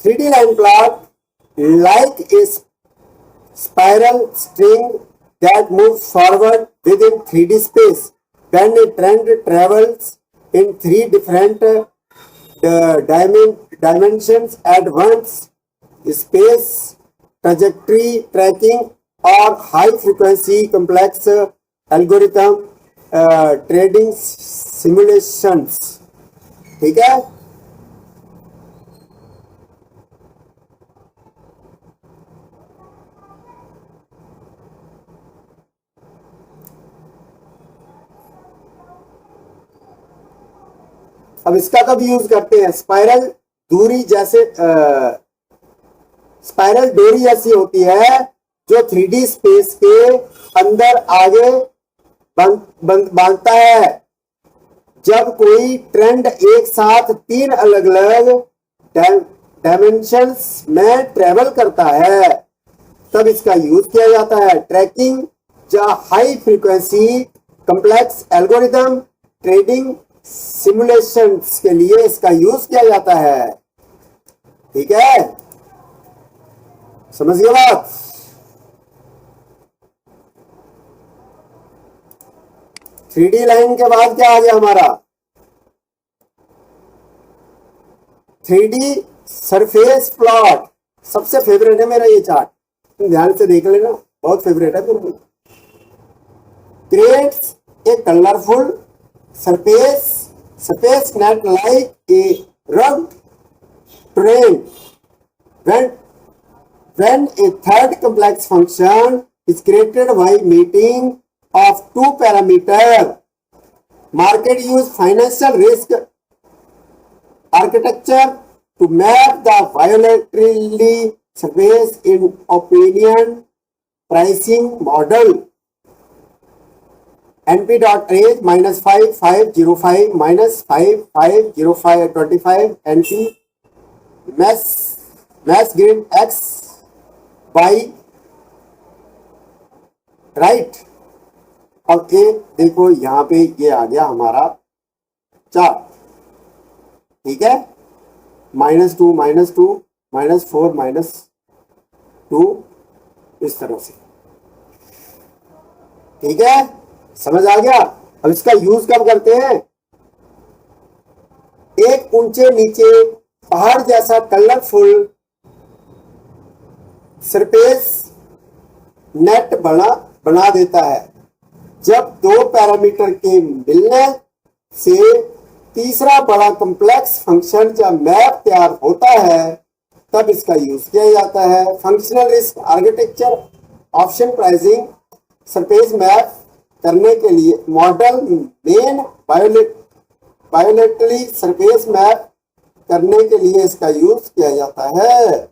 3D line plot like a spiral string that moves forward within 3D space. When a trend travels in three different dimensions at once, space trajectory tracking or high frequency complex algorithm trading simulations. ठीक है, अब इसका कब यूज करते हैं? स्पाइरल दूरी जैसे स्पाइरल डोरी जैसी होती है जो 3D स्पेस के अंदर आगे बांधता है। जब कोई ट्रेंड एक साथ तीन अलग अलग डायमेंशंस में ट्रेवल करता है तब इसका यूज किया जाता है। ट्रैकिंग या high frequency complex algorithm trading simulations के लिए इसका यूज किया जाता है। ठीक है, समझ गए बात? थ्री डी लाइन के बाद क्या आ गया हमारा? 3D surface plot. सबसे फेवरेट है मेरा ये चार्ट, तुम ध्यान से देख लेना, बहुत फेवरेट है तुम। Creates a colourful surface net like a rugged terrain when a third complex function is created by meeting of two parameters. Market use financial risk architecture to map the volatility surface in opinion pricing model. NP.range -5505 -5505 NP mass grid X Y right. अब ये देखो यहां पे ये आ गया हमारा चार्ट। ठीक है, -2 -2 -4 -2 इस तरह से। ठीक है, समझ आ गया? अब इसका यूज कब करते हैं? एक ऊंचे नीचे पहाड़ जैसा कलरफुल सरफेस नेट बना देता है। जब दो पैरामीटर के मिलने से तीसरा बड़ा कॉम्प्लेक्स फंक्शन या मैप तैयार होता है तब इसका यूज किया जाता है। Functional risk architecture option pricing surface map करने के लिए model main bilaterally surface map करने के लिए इसका यूज किया जाता है।